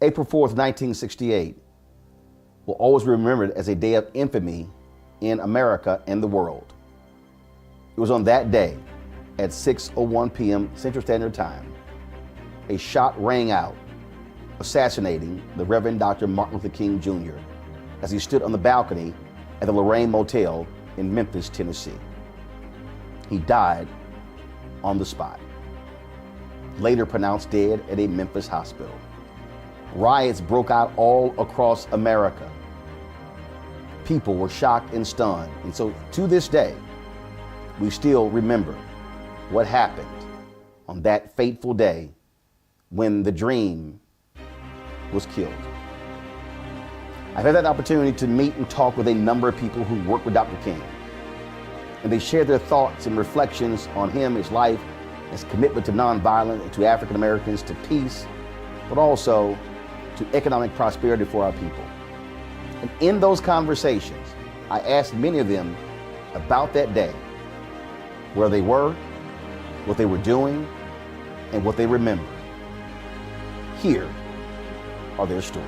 April 4th, 1968 will always be remembered as a day of infamy in America and the world. It was on that day at 6:01 p.m. Central Standard Time, a shot rang out, assassinating the Reverend Dr. Martin Luther King Jr. as he stood on the balcony at the Lorraine Motel in Memphis, Tennessee. He died on the spot, later pronounced dead at a Memphis hospital. Riots broke out all across America. People were shocked and stunned. And so to this day, we still remember what happened on that fateful day when the dream was killed. I've had that opportunity to meet and talk with a number of people who work with Dr. King. And they share their thoughts and reflections on him, his life, his commitment to nonviolence, to African Americans, to peace, but also to economic prosperity for our people. And in those conversations, I asked many of them about that day, where they were, what they were doing, and what they remember. Here are their stories.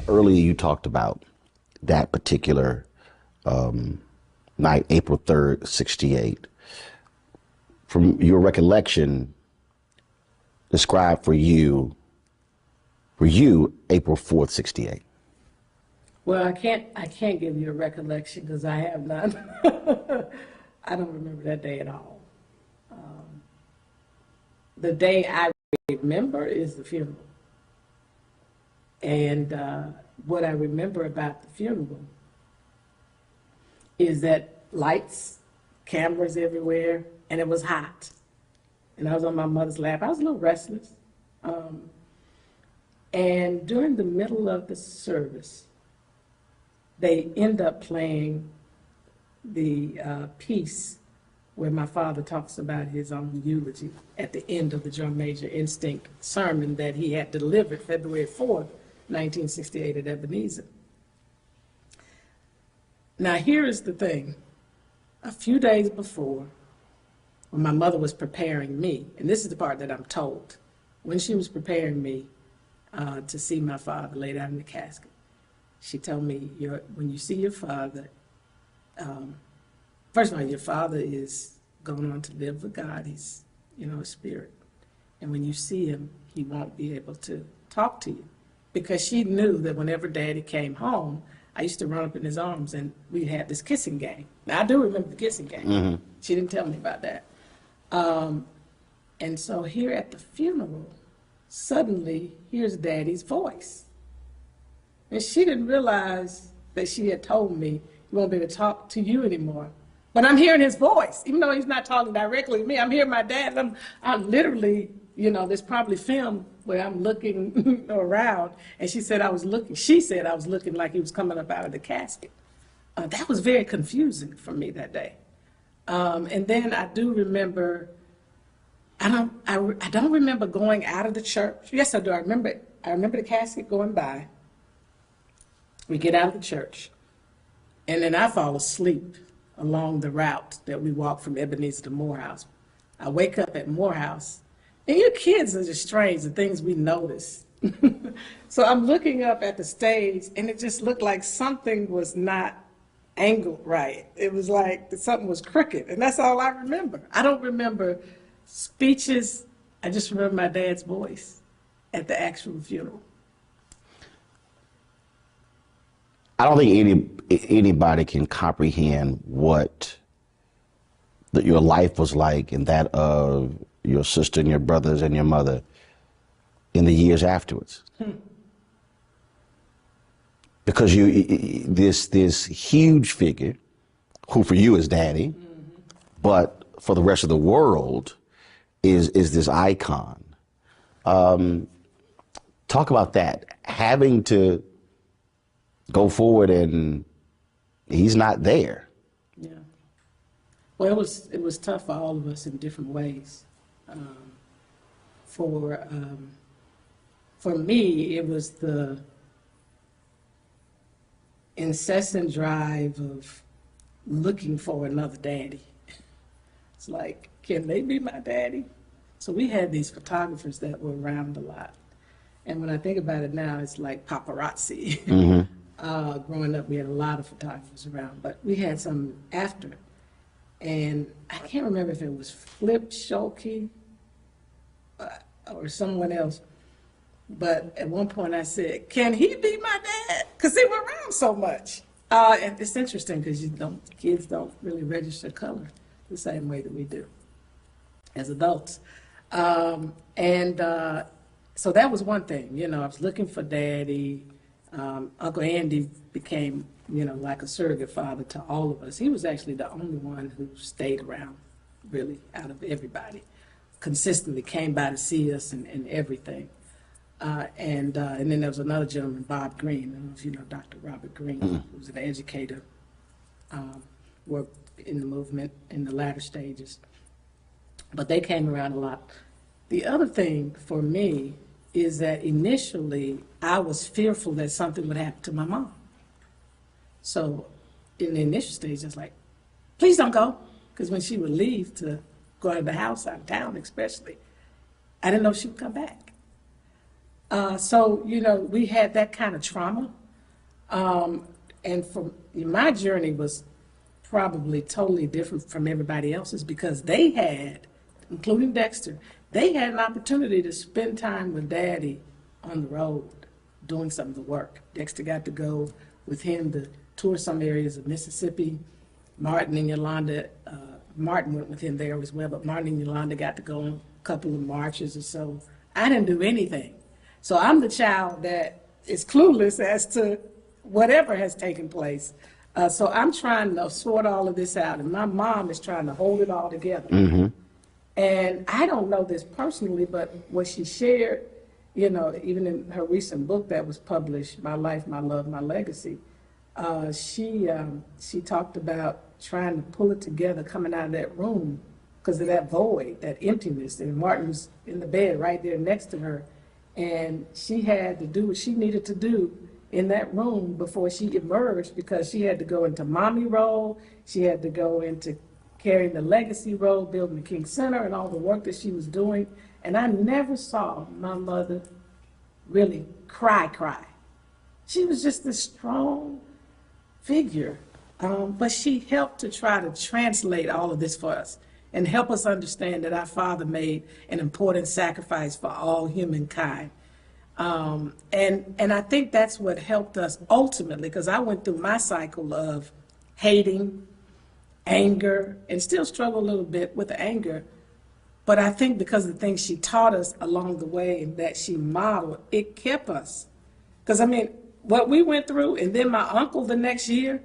Earlier, you talked about that particular night, April 3rd, 68. From your recollection, describe for you, April 4th, 68. Well, I can't give you a recollection because I have none. I don't remember that day at all. The day I remember is the funeral. And what I remember about the funeral is that lights, cameras everywhere, and it was hot. And I was on my mother's lap. I was a little restless. And during the middle of the service, they end up playing the piece where my father talks about his own eulogy at the end of the Drum Major Instinct sermon that he had delivered February 4th, 1968 at Ebenezer. Now here is the thing. A few days before, when my mother was preparing me, and this is the part that I'm told, when she was preparing me to see my father laid out in the casket, she told me, when you see your father, first of all, your father is going on to live with God. He's, a spirit. And when you see him, he won't be able to talk to you. Because she knew that whenever Daddy came home, I used to run up in his arms and we had this kissing game. Now, I do remember the kissing game. Mm-hmm. She didn't tell me about that. And so here at the funeral, suddenly, here's Daddy's voice. And she didn't realize that she had told me, he won't be able to talk to you anymore. But I'm hearing his voice, even though he's not talking directly to me. I'm hearing my dad. I'm literally, there's probably film where I'm looking around, and she said I was looking like he was coming up out of the casket. That was very confusing for me that day. And then I do remember, I don't remember going out of the church. Yes, I do. I remember the casket going by. We get out of the church, and then I fall asleep along the route that we walk from Ebenezer to Morehouse. I wake up at Morehouse. And your kids are just strange, the things we notice. So I'm looking up at the stage, and it just looked like something was not angled right. It was like something was crooked, and that's all I remember. I don't remember speeches. I just remember my dad's voice at the actual funeral. I don't think anybody can comprehend what your life was like and that of your sister and your brothers and your mother in the years afterwards. Because this huge figure, who for you is Daddy, mm-hmm. but for the rest of the world is this icon. Talk about that, having to go forward and he's not there. Yeah. Well, it was tough for all for me, it was the incessant drive of looking for another daddy. It's like, can they be my daddy? So we had these photographers that were around a lot. And when I think about it now, it's like paparazzi. Growing up, we had a lot of photographers around, but we had some after. And I can't remember if it was Flip Schulte or someone else. But at one point I said, can he be my dad? Because they were around so much. And it's interesting because kids don't really register color the same way that we do as adults. So that was one thing, I was looking for daddy. Uncle Andy became, like a surrogate father to all of us. He was actually the only one who stayed around, really, out of everybody. Consistently came by to see us and everything. And then there was another gentleman, Bob Green. I don't know if you know Dr. Robert Green, who was an educator, worked in the movement in the latter stages. But they came around a lot. The other thing for me is that initially I was fearful that something would happen to my mom. So in the initial stage, I was like, please don't go. Because when she would leave to go out of the house, out of town especially, I didn't know if she would come back. So we had that kind of trauma. And my journey was probably totally different from everybody else's because they had, including Dexter, they had an opportunity to spend time with Daddy on the road doing some of the work. Dexter got to go with him to tour some areas of Mississippi. Martin and Yolanda, Martin went with him there as well, but Martin and Yolanda got to go on a couple of marches or so. I didn't do anything. So I'm the child that is clueless as to whatever has taken place. So I'm trying to sort all of this out, and my mom is trying to hold it all together. Mm-hmm. And I don't know this personally, but what she shared, even in her recent book that was published, My Life, My Love, My Legacy, she talked about trying to pull it together coming out of that room because of that void, that emptiness. And Martin was in the bed right there next to her. And she had to do what she needed to do in that room before she emerged because she had to go into mommy role. She had to go into carrying the legacy role, building the King Center and all the work that she was doing. And I never saw my mother really cry. She was just this strong figure. But she helped to try to translate all of this for us and help us understand that our Father made an important sacrifice for all humankind. And I think that's what helped us ultimately, because I went through my cycle of hating, anger, and still struggle a little bit with the anger. But I think because of the things she taught us along the way and that she modeled, it kept us. Because, what we went through, and then my uncle the next year,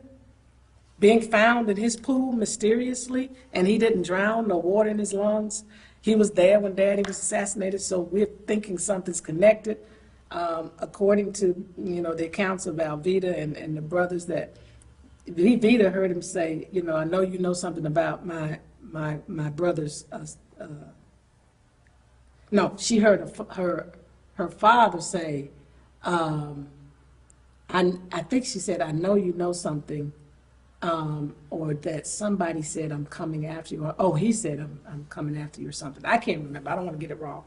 being found in his pool mysteriously, and he didn't drown, no water in his lungs. He was there when Daddy was assassinated, so we're thinking something's connected. According to, the accounts of Alveda and the brothers that, Vida heard him say, I know you know something about my brother's, no, she heard her father say, I think she said, I know you know something, or that somebody said, I'm coming after you, or he said, I'm coming after you or something. I can't remember, I don't want to get it wrong.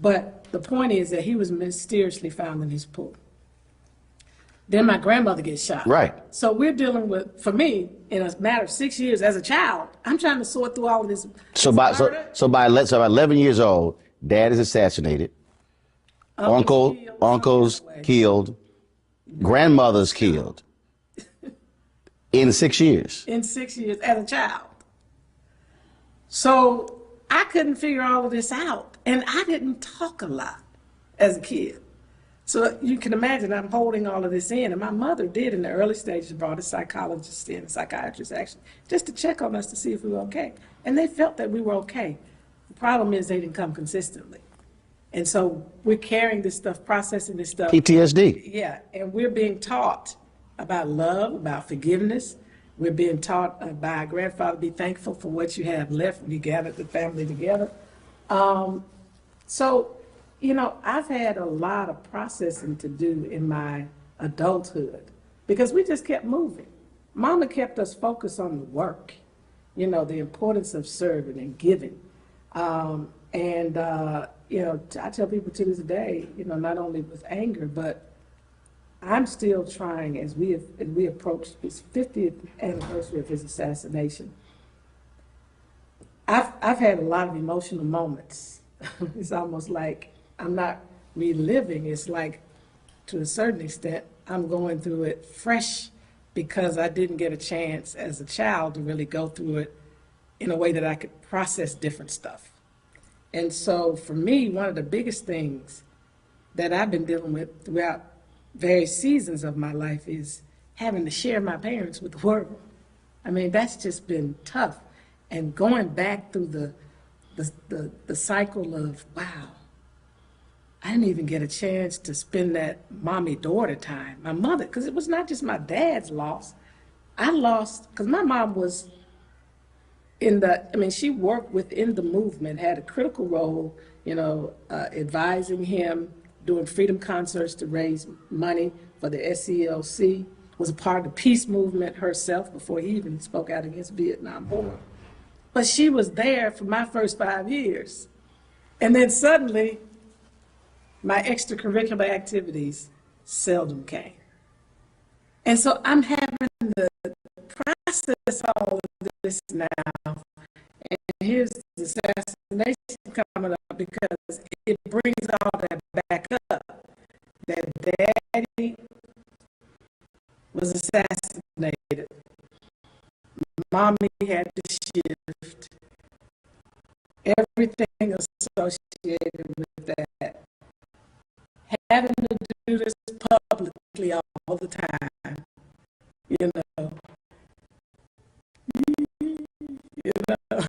But the point is that he was mysteriously found in his pool. Then my grandmother gets shot. Right. So we're dealing with, for me, in a matter of 6 years as a child, I'm trying to sort through all of this. So by 11 years old, Dad is assassinated. Uncle's killed. Grandmother's killed. In 6 years. In 6 years as a child. So I couldn't figure all of this out. And I didn't talk a lot as a kid. So you can imagine I'm holding all of this in. And my mother did in the early stages brought a psychologist in, a psychiatrist actually, just to check on us to see if we were okay. And they felt that we were okay. The problem is they didn't come consistently. And so we're carrying this stuff, processing this stuff. PTSD. Yeah, and we're being taught about love, about forgiveness. We're being taught by our grandfather, be thankful for what you have left when you gather the family together. So You know, I've had a lot of processing to do in my adulthood because we just kept moving. Mama kept us focused on the work, you know, the importance of serving and giving. You know, I tell people to this day, you know, not only with anger, but I'm still trying as we approach his 50th anniversary of his assassination. I've had a lot of emotional moments. It's almost like I'm not reliving. It's like, to a certain extent, I'm going through it fresh because I didn't get a chance as a child to really go through it in a way that I could process different stuff. And so for me, one of the biggest things that I've been dealing with throughout various seasons of my life is having to share my parents with the world. I mean, that's just been tough. And going back through the cycle of, wow, I didn't even get a chance to spend that mommy-daughter time. My mother, because it was not just my dad's loss. I lost, because my mom was I mean, she worked within the movement, had a critical role, you know, advising him, doing freedom concerts to raise money for the SCLC, was a part of the peace movement herself before he even spoke out against Vietnam War. But she was there for my first 5 years. And then suddenly, my extracurricular activities seldom came. And so I'm having to process all of this now. And here's the assassination coming up because it brings all that back up. That daddy was assassinated. Mommy had to shift. Everything associated with that. Having to do this publicly all the time, you know, you know,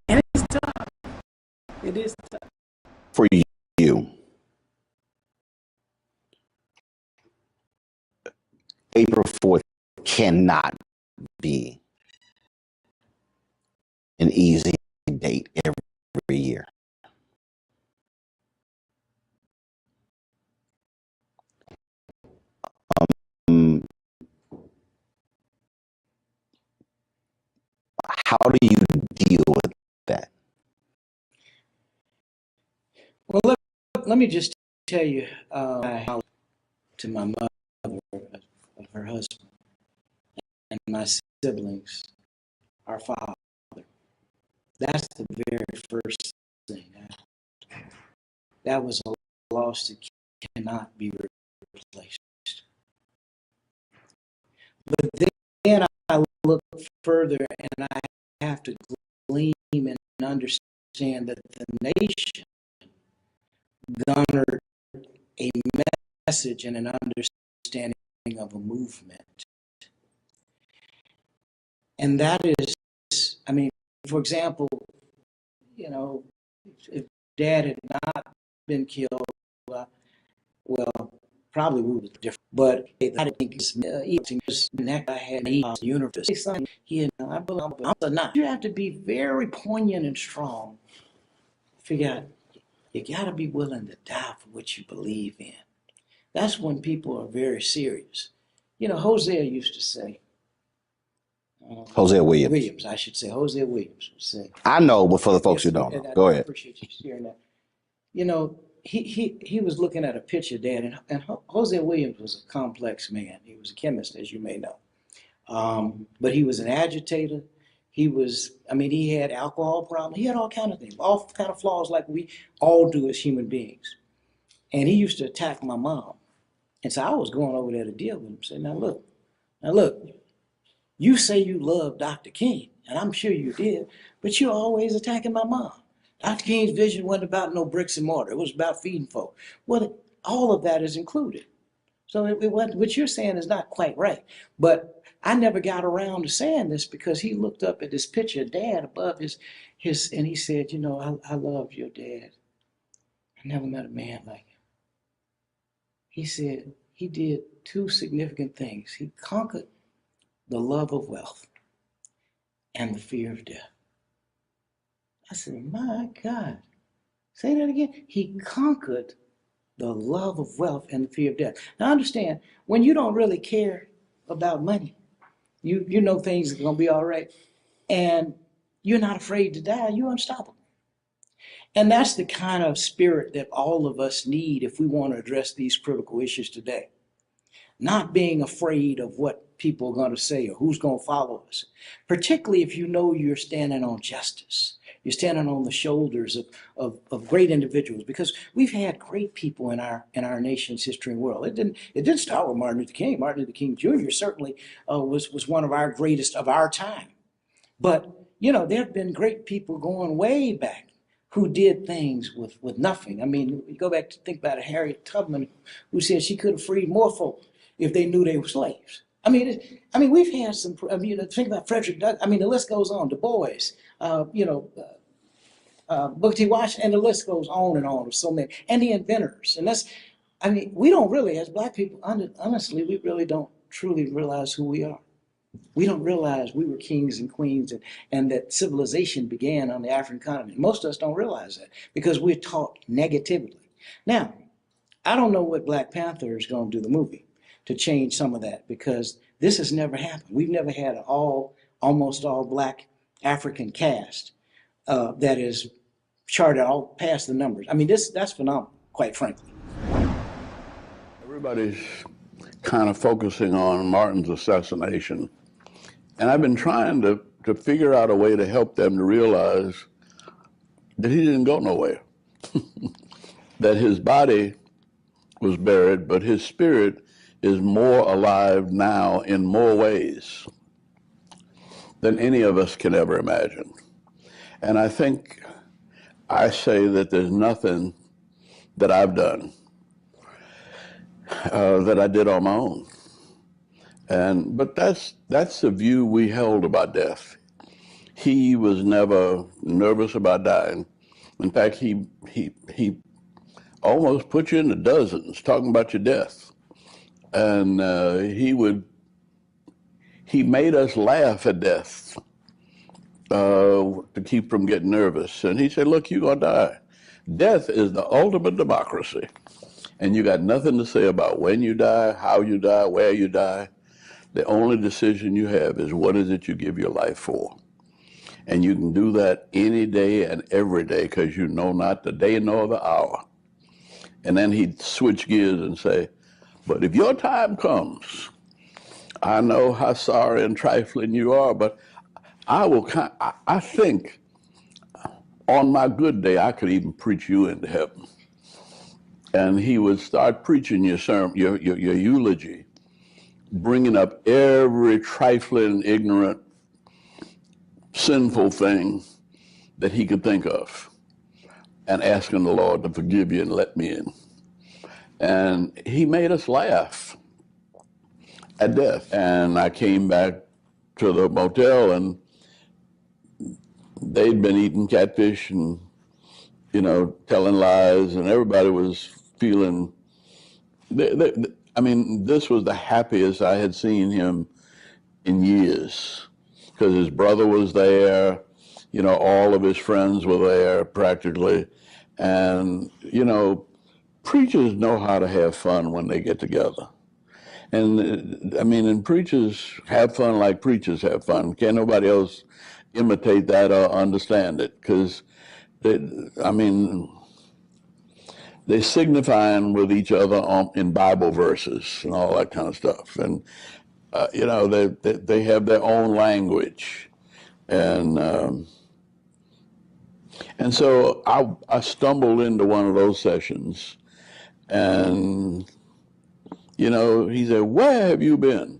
and it's tough. It is tough. For you, April 4th cannot be an easy date every year. Um, how do you deal with that? Well, let me just tell you how to my mother of her husband and my siblings, our father. That's the very first thing. That was a loss that cannot be replaced. But then I look further and I have to glean and understand that the nation garnered a message and an understanding of a movement. And that is, I mean, for example, you know, if Dad had not been killed, well, probably we would be different. But I think it's I had the universe. He and I belong. Not. You have to be very poignant and strong. Figure out you got to be willing to die for what you believe in. That's when people are very serious. You know, Hosea used to say. Hosea Williams. Williams, I should say. Hosea Williams would say. I know, but for the folks who Yes, don't and know, go I ahead. appreciate you sharing that. You know, he was looking at a picture, Dad, and Hosea Williams was a complex man. He was a chemist, as you may know. But he was an agitator. He was, I mean, he had alcohol problems. He had all kind of things, all kind of flaws like we all do as human beings. And he used to attack my mom. And so I was going over there to deal with him. Say, now look, you say you love Dr. King, and I'm sure you did, but you're always attacking my mom. Dr. King's vision wasn't about no bricks and mortar. It was about feeding folk. Well, all of that is included. So what you're saying is not quite right. But I never got around to saying this because he looked up at this picture of Dad above his and he said, you know, I love your dad. I never met a man like him. He said he did two significant things. He conquered the love of wealth and the fear of death. I said, my God. Say that again. He conquered the love of wealth and the fear of death. Now understand, when you don't really care about money, you know things are gonna be all right, and you're not afraid to die, you're unstoppable. And that's the kind of spirit that all of us need if we want to address these critical issues today. Not being afraid of what people are going to say or who's going to follow us, particularly if you know you're standing on justice. You're standing on the shoulders of great individuals, because we've had great people in our nation's history and world. It didn't start with Martin Luther King. Martin Luther King Jr. certainly was one of our greatest of our time. But there have been great people going way back who did things with nothing. I mean, you go back to think about it, Harriet Tubman, who said she could have freed more folk if they knew they were slaves. I mean, we've had some. Think about Frederick Douglass. I mean, the list goes on. Du Bois, Booker T. Washington, and the list goes on and on. Of so many, and the inventors. And we don't really, as Black people, honestly, we really don't truly realize who we are. We don't realize we were kings and queens, and that civilization began on the African continent. Most of us don't realize that because we're taught negatively. Now, I don't know what Black Panther is going to do, the movie, to change some of that, because this has never happened. We've never had an almost all Black African cast that is charted all past the numbers. I mean, that's phenomenal, quite frankly. Everybody's kind of focusing on Martin's assassination. And I've been trying to figure out a way to help them to realize that he didn't go nowhere. That his body was buried, but his spirit is more alive now in more ways than any of us can ever imagine. And I think I say that there's nothing that I've done that I did on my own. But that's the view we held about death. He was never nervous about dying. In fact, he almost put you into dozens talking about your death. And he made us laugh at death to keep from getting nervous. And he said, look, you're gonna die. Death is the ultimate democracy. And you got nothing to say about when you die, how you die, where you die. The only decision you have is what is it you give your life for. And you can do that any day and every day, because you know not the day nor the hour. And then he'd switch gears and say, but if your time comes, I know how sorry and trifling you are, but I think on my good day, I could even preach you into heaven. And he would start preaching your sermon, your eulogy, bringing up every trifling, ignorant, sinful thing that he could think of, and asking the Lord to forgive you and let me in. And he made us laugh at death. And I came back to the motel, and they'd been eating catfish and, telling lies, and everybody was feeling, this was the happiest I had seen him in years, because his brother was there, all of his friends were there practically. And, preachers know how to have fun when they get together. And preachers have fun like preachers have fun. Can't nobody else imitate that or understand it, because they signifying with each other in Bible verses and all that kind of stuff. And, they have their own language. And so I stumbled into one of those sessions, and, he said, where have you been?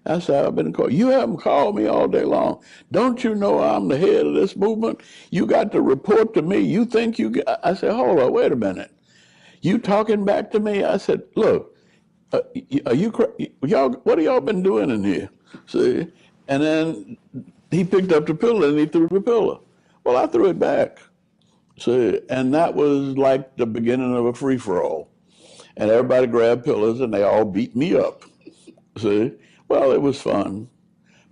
I said, I've been called. You haven't called me all day long. Don't you know I'm the head of this movement? You got to report to me. You think you got... I said, hold on, wait a minute. You talking back to me? I said, look, y'all, what have y'all been doing in here? See? And then he picked up the pillow and he threw the pillow. Well, I threw it back. See? And that was like the beginning of a free-for-all. And everybody grabbed pillows and they all beat me up. See? Well, it was fun.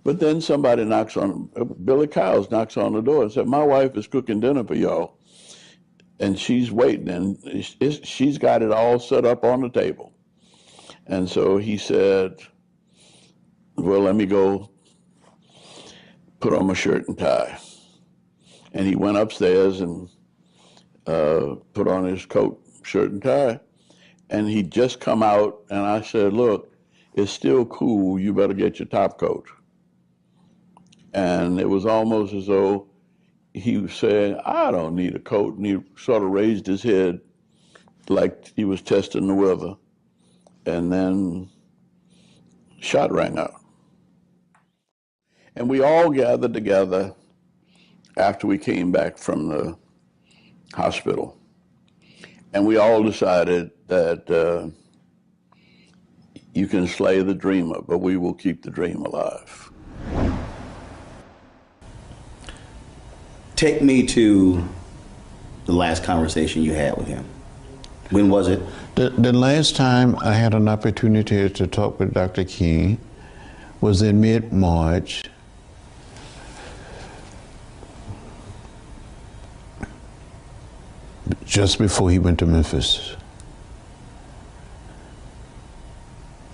But then somebody Billy Kyles knocks on the door and said, my wife is cooking dinner for y'all. and she's waiting, and she's got it all set up on the table. And so he said, well, let me go put on my shirt and tie. And he went upstairs and put on his coat, shirt, and tie. And he'd just come out, and I said, look, it's still cool, you better get your top coat. And it was almost as though he was saying, I don't need a coat. And he sort of raised his head like he was testing the weather. And then shot rang out. And we all gathered together after we came back from the hospital. And we all decided that you can slay the dreamer, but we will keep the dream alive. Take me to the last conversation you had with him. When was it? The last time I had an opportunity to talk with Dr. King was in mid-March. Just before he went to Memphis.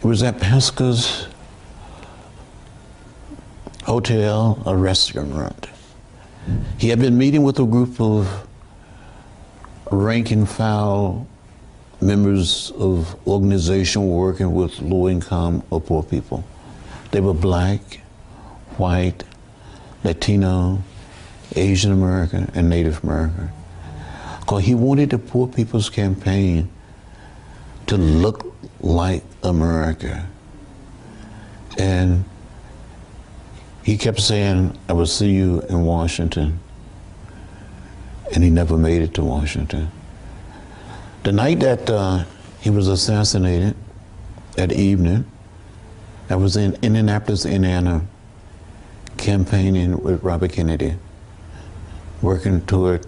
It was at Pasca's hotel, a restaurant. He had been meeting with a group of rank and file members of organization working with low-income or poor people. They were black, white, Latino, Asian American, and Native American. Because he wanted the Poor People's Campaign to look like America. And he kept saying, I will see you in Washington. And he never made it to Washington. The night that he was assassinated, that evening, I was in Indianapolis, Indiana, campaigning with Robert Kennedy, working toward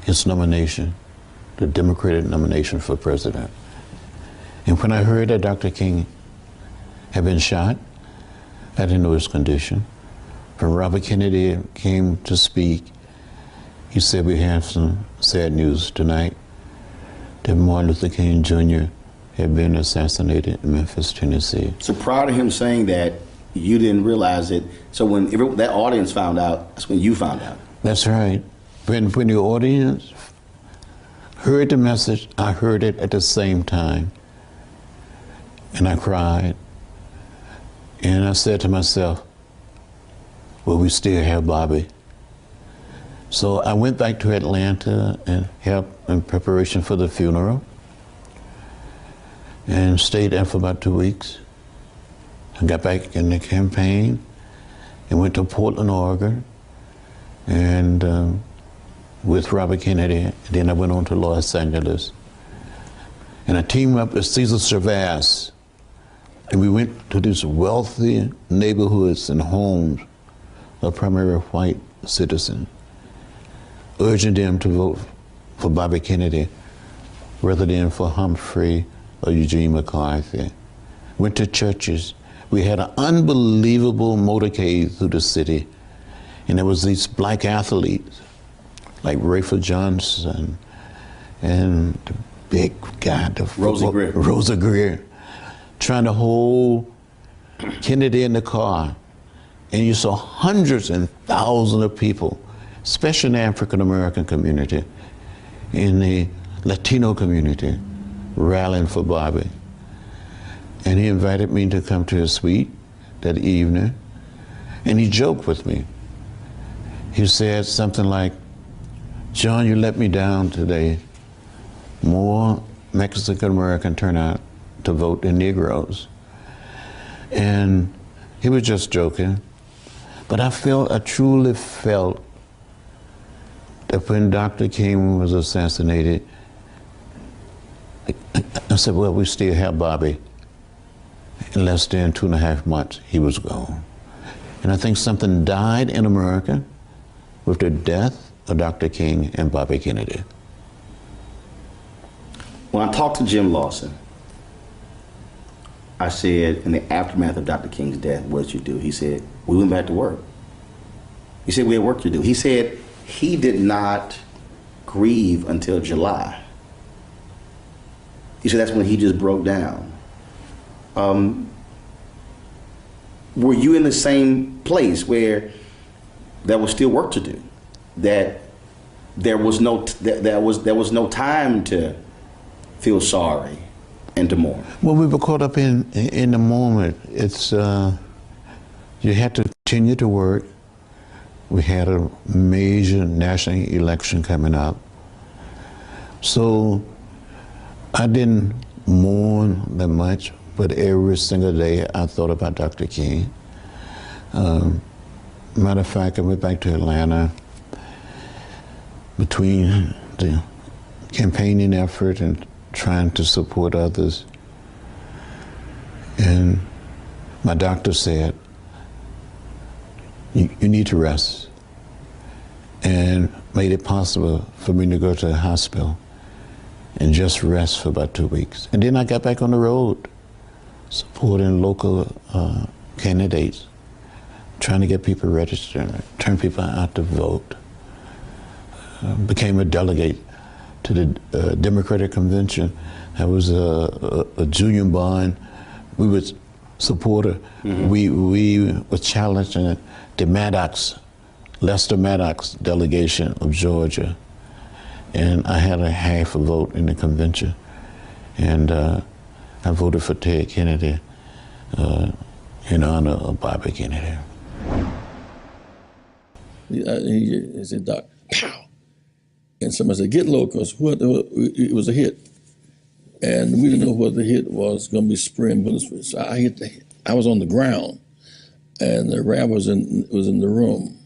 his nomination, the Democratic nomination for president. And when I heard that Dr. King had been shot, I didn't know his condition. When Robert Kennedy came to speak, he said, we have some sad news tonight, that Martin Luther King Jr. had been assassinated in Memphis, Tennessee. So prior to him saying that, you didn't realize it. So when that audience found out, that's when you found out. That's right. When the audience heard the message, I heard it at the same time. And I cried. And I said to myself, well, we still have Bobby. So I went back to Atlanta and helped in preparation for the funeral and stayed there for about 2 weeks. I got back in the campaign and went to Portland, Oregon, and with Robert Kennedy, and then I went on to Los Angeles. And I teamed up with Cesar Chavez, and we went to these wealthy neighborhoods and homes of primarily white citizens, urging them to vote for Bobby Kennedy rather than for Humphrey or Eugene McCarthy. Went to churches. We had an unbelievable motorcade through the city, and there was these black athletes like Rayford Johnson and the big guy, Rosa Greer, trying to hold Kennedy in the car. And you saw hundreds and thousands of people, especially in the African American community, in the Latino community, rallying for Bobby. And he invited me to come to his suite that evening, and he joked with me. He said something like, John, you let me down today. More Mexican American turn out to vote than Negroes. And he was just joking. But I truly felt that when Dr. King was assassinated, I said, well, we still have Bobby. In less than 2.5 months, he was gone. And I think something died in America with the death of Dr. King and Bobby Kennedy. When I talked to Jim Lawson, I said, in the aftermath of Dr. King's death, what did you do? He said, we went back to work. He said, we had work to do. He said he did not grieve until July. He said that's when he just broke down. Were you in the same place where there was still work to do? That there was no time to feel sorry and to mourn? Well, we were caught up in the moment. It's you had to continue to work. We had a major national election coming up, so I didn't mourn that much. But every single day, I thought about Dr. King. Matter of fact, I went back to Atlanta between the campaigning effort and trying to support others. And my doctor said, you need to rest, and made it possible for me to go to the hospital and just rest for about 2 weeks. And then I got back on the road, supporting local candidates, trying to get people registered, turn people out to vote. Became a delegate to the Democratic Convention. I was a junior bond. We were supporter. Mm-hmm. We were challenging the Lester Maddox delegation of Georgia. And I had a half a vote in the convention. And I voted for Ted Kennedy in honor of Bobby Kennedy. He said, Doc, pow. And somebody said, get low, because it was a hit. And we didn't know what the hit was, going to be spraying bullets. So I was on the ground, and the Rav was in the room.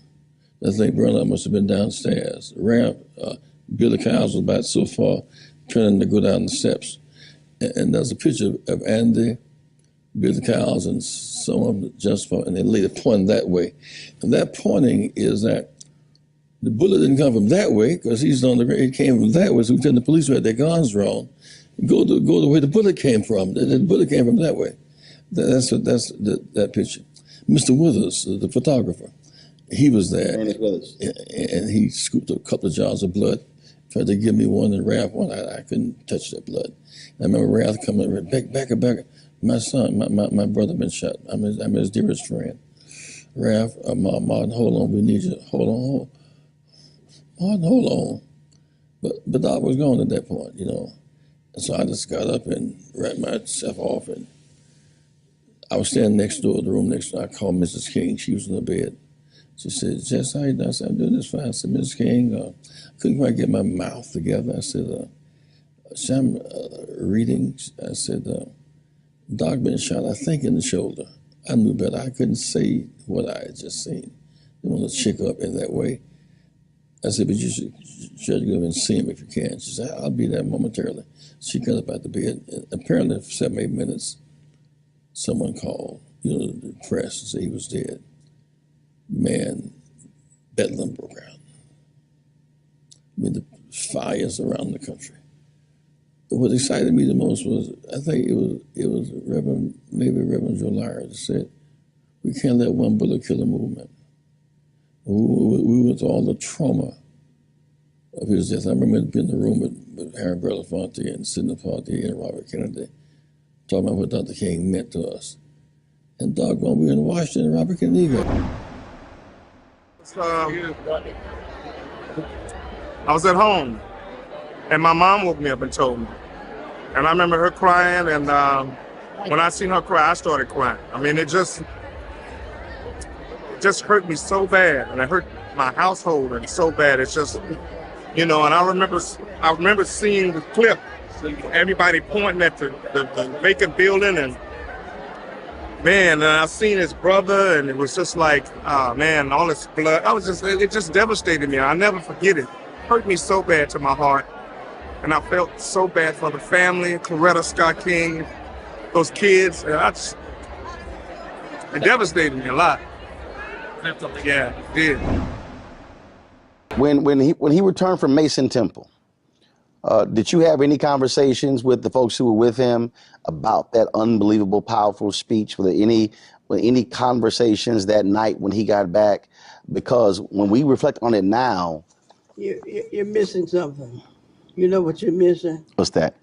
I think Bernard must have been downstairs. Rav, Billy Kyles was about so far, turning to go down the steps. And there's a picture of Andy, Billy Kyles, and some of them just, and they later pointing that way. And that pointing is that the bullet didn't come from that way, because he's on the ground. It came from that way, so we tell the police who had their guns drawn, go the way the bullet came from. The bullet came from that way. That's that picture. Mr. Withers, the photographer, he was there. Ernest Withers. And he scooped a couple of jars of blood, tried to give me one and Ralph one. I couldn't touch that blood. I remember Ralph coming back. My son, my brother been shot. I'm his dearest friend. Ralph, Martin, hold on, we need you. Hold on. Martin, hold on. But Doc was gone at that point, And so I just got up and wrapped myself off, and I was standing next door, the room next door. I called Mrs. King. She was in the bed. She said, Jess, how you doing? I said, I'm doing this fine. I said, Mrs. King, I couldn't quite get my mouth together. I said, I'm reading. I said, Doc been shot, I think, in the shoulder. I knew better. I couldn't say what I had just seen. I didn't want to chick up in that way. I said, but you should try to go and see him if you can. She said, I'll be there momentarily. She got up out the bed. And apparently, for 7, 8 minutes, someone called, the press, and said he was dead. Man, bedlam broke out. The fires around the country. But what excited me the most was, I think it was Reverend Joe Lyra that said, we can't let one bullet kill a movement. We went through all the trauma of his death. I remember being in the room with Harry Belafonte and Sidney Poitier and Robert Kennedy, talking about what Dr. King meant to us. And doggone, we were in Washington, and Robert Kennedy got I was at home, and my mom woke me up and told me. And I remember her crying, and when I seen her cry, I started crying. I mean, it just hurt me so bad, and it hurt my household and so bad. It's just, and I remember seeing the clip, everybody pointing at the vacant building, and man, and I seen his brother, and it was just like, man, all this blood. It just devastated me. I'll never forget it. Hurt me so bad to my heart. And I felt so bad for the family, Coretta Scott King, those kids. It devastated me a lot. Yeah, it did. When he returned from Mason Temple, did you have any conversations with the folks who were with him about that unbelievable, powerful speech? Were there any conversations that night when he got back? Because when we reflect on it now, You're missing something. You know what you're missing? What's that?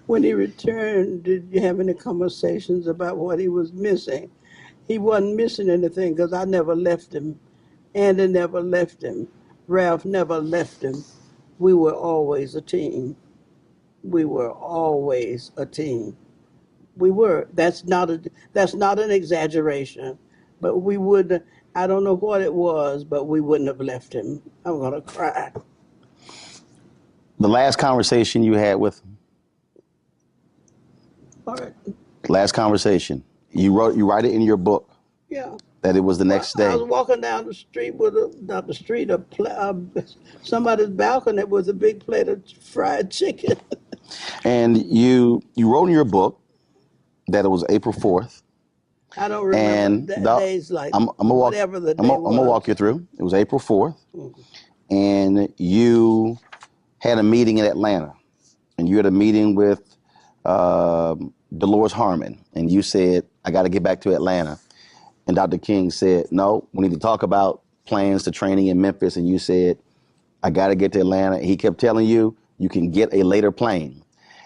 When he returned, did you have any conversations about what he was missing? He wasn't missing anything because I never left him. Andy never left him. Ralph never left him. We were always a team. We were always a team. We were. That's not an exaggeration. But we would. I don't know what it was, but we wouldn't have left him. I'm gonna cry. The last conversation you had with him, All right. last conversation, you write it in your book Yeah. that it was the next I day. was walking down the street with not the street, somebody's balcony with a big plate of fried chicken. And you wrote in your book that it was April 4th. I don't remember And days like I'm gonna walk. whatever the day I'm was. gonna walk you through. It was April 4th, and you had a meeting in Atlanta, and you had a meeting with Dolores Harmon, and you said, "I got to get back to Atlanta." And Dr. King said, "No, we need to talk about plans to training in Memphis." And you said, "I got to get to Atlanta." And he kept telling you, "You can get a later plane."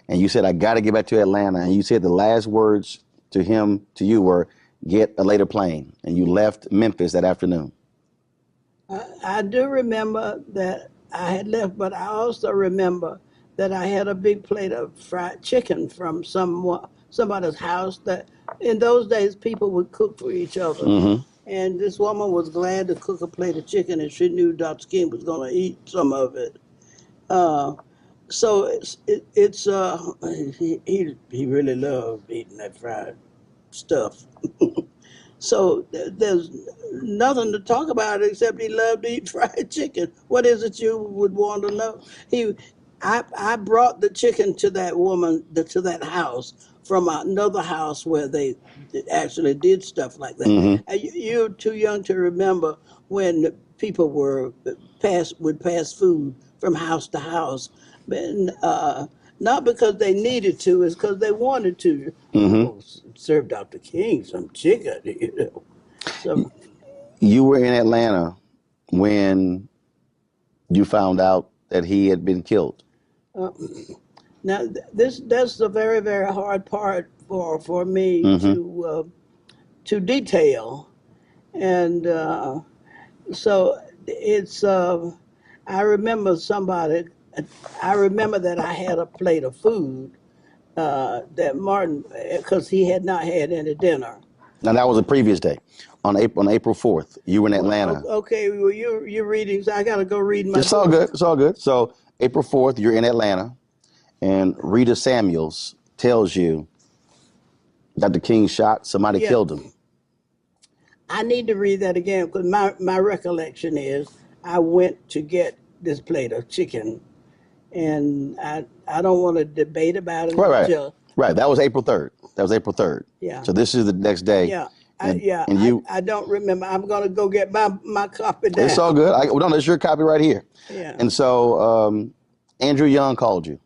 And you said, "I got to get back to Atlanta." And you said the last words to you were, "Get a later plane." And you left Memphis that afternoon. I do remember that I had left, but I also remember that I had a big plate of fried chicken from somebody's house. That in those days people would cook for each other. Mm-hmm. And this woman was glad to cook a plate of chicken, and she knew Dr. King was going to eat some of it. So he really loved eating that fried stuff. So there's nothing to talk about except he loved to eat fried chicken. What is it you would want to know? I brought the chicken to that woman, to that house from another house where they actually did stuff like that. Mm-hmm. You're too young to remember when people would pass food from house to house, but, not because they needed to, it's because they wanted to. Mm-hmm. Serve Dr. King some chicken, you know. So You were in Atlanta when you found out that he had been killed. now that's the very, very hard part for me to detail, and so it's. I remember I remember that I had a plate of food that Martin, because he had not had any dinner. Now that was a previous day, on April 4th. You were in Atlanta. Okay, well you're reading, so I got to go read my. It's all good. It's all good. So April 4th, you're in Atlanta, and Rita Samuels tells you Dr. King shot, somebody Yeah. killed him. I need to read that again because my recollection is I went to get this plate of chicken, and I don't want to debate about it. Right. That was April 3rd. Yeah. So this is the next day. Yeah. And I don't remember. I'm going to go get my copy down. It's all good. No, it's your copy right here. Yeah. And so Andrew Young called you,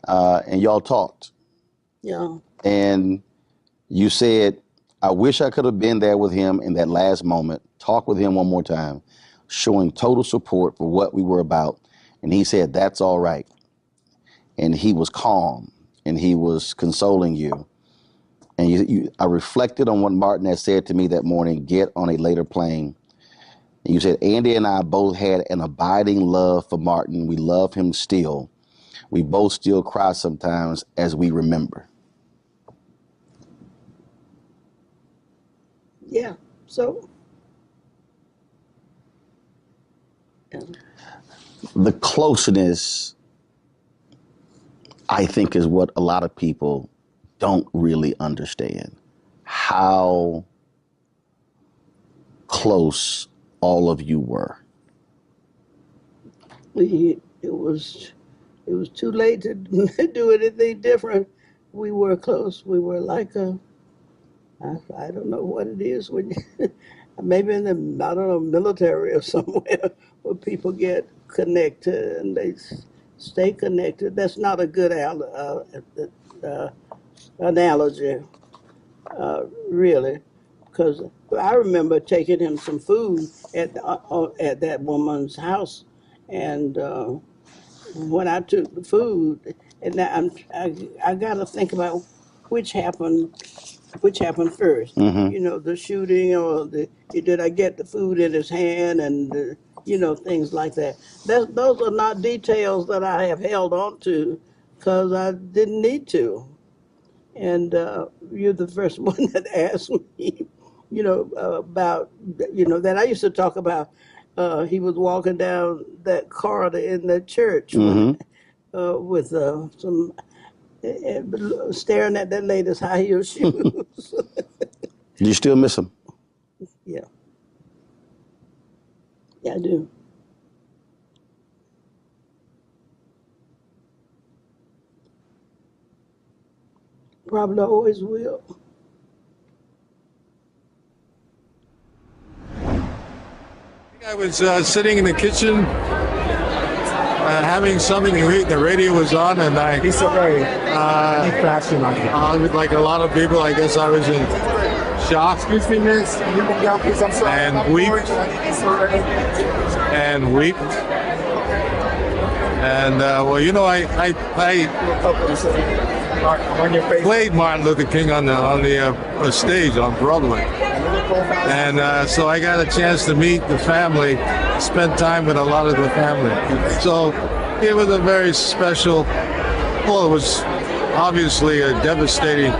and y'all talked. Yeah. And you said, "I wish I could have been there with him in that last moment, talk with him one more time, showing total support for what we were about." And he said, "That's all right." And he was calm, and he was consoling you. And I reflected on what Martin had said to me that morning, "Get on a later plane." And you said, "Andy and I both had an abiding love for Martin. We love him still. We both still cry sometimes as we remember." Yeah. So. Yeah. The closeness, I think, is what a lot of people don't really understand. How close all of you were. It was too late to do anything different. We were close. We were like I don't know what it is when you, maybe in the, I don't know, military or somewhere where people get connected and they stay connected. That's not a good analogy, really, because I remember taking him some food at that woman's house, and when I took the food, and now I got to think about which happened which happened first. You know, the shooting, or did I get the food in his hand, and you know, things like that. Those are not details that I have held on to because I didn't need to. And you're the first one that asked me, you know, about, you know, that I used to talk about. He was walking down that corridor in the church with some staring at that lady's high heel shoes. Do you still miss him? Yeah. Yeah, I do. Probably always will. I was sitting in the kitchen having something to eat. The radio was on, and I was like a lot of people. I guess I was in shock and weep. And well, you know, I played Martin Luther King on the stage on Broadway. And so I got a chance to meet the family, spend time with a lot of the family. So it was a very special, well, it was obviously a devastating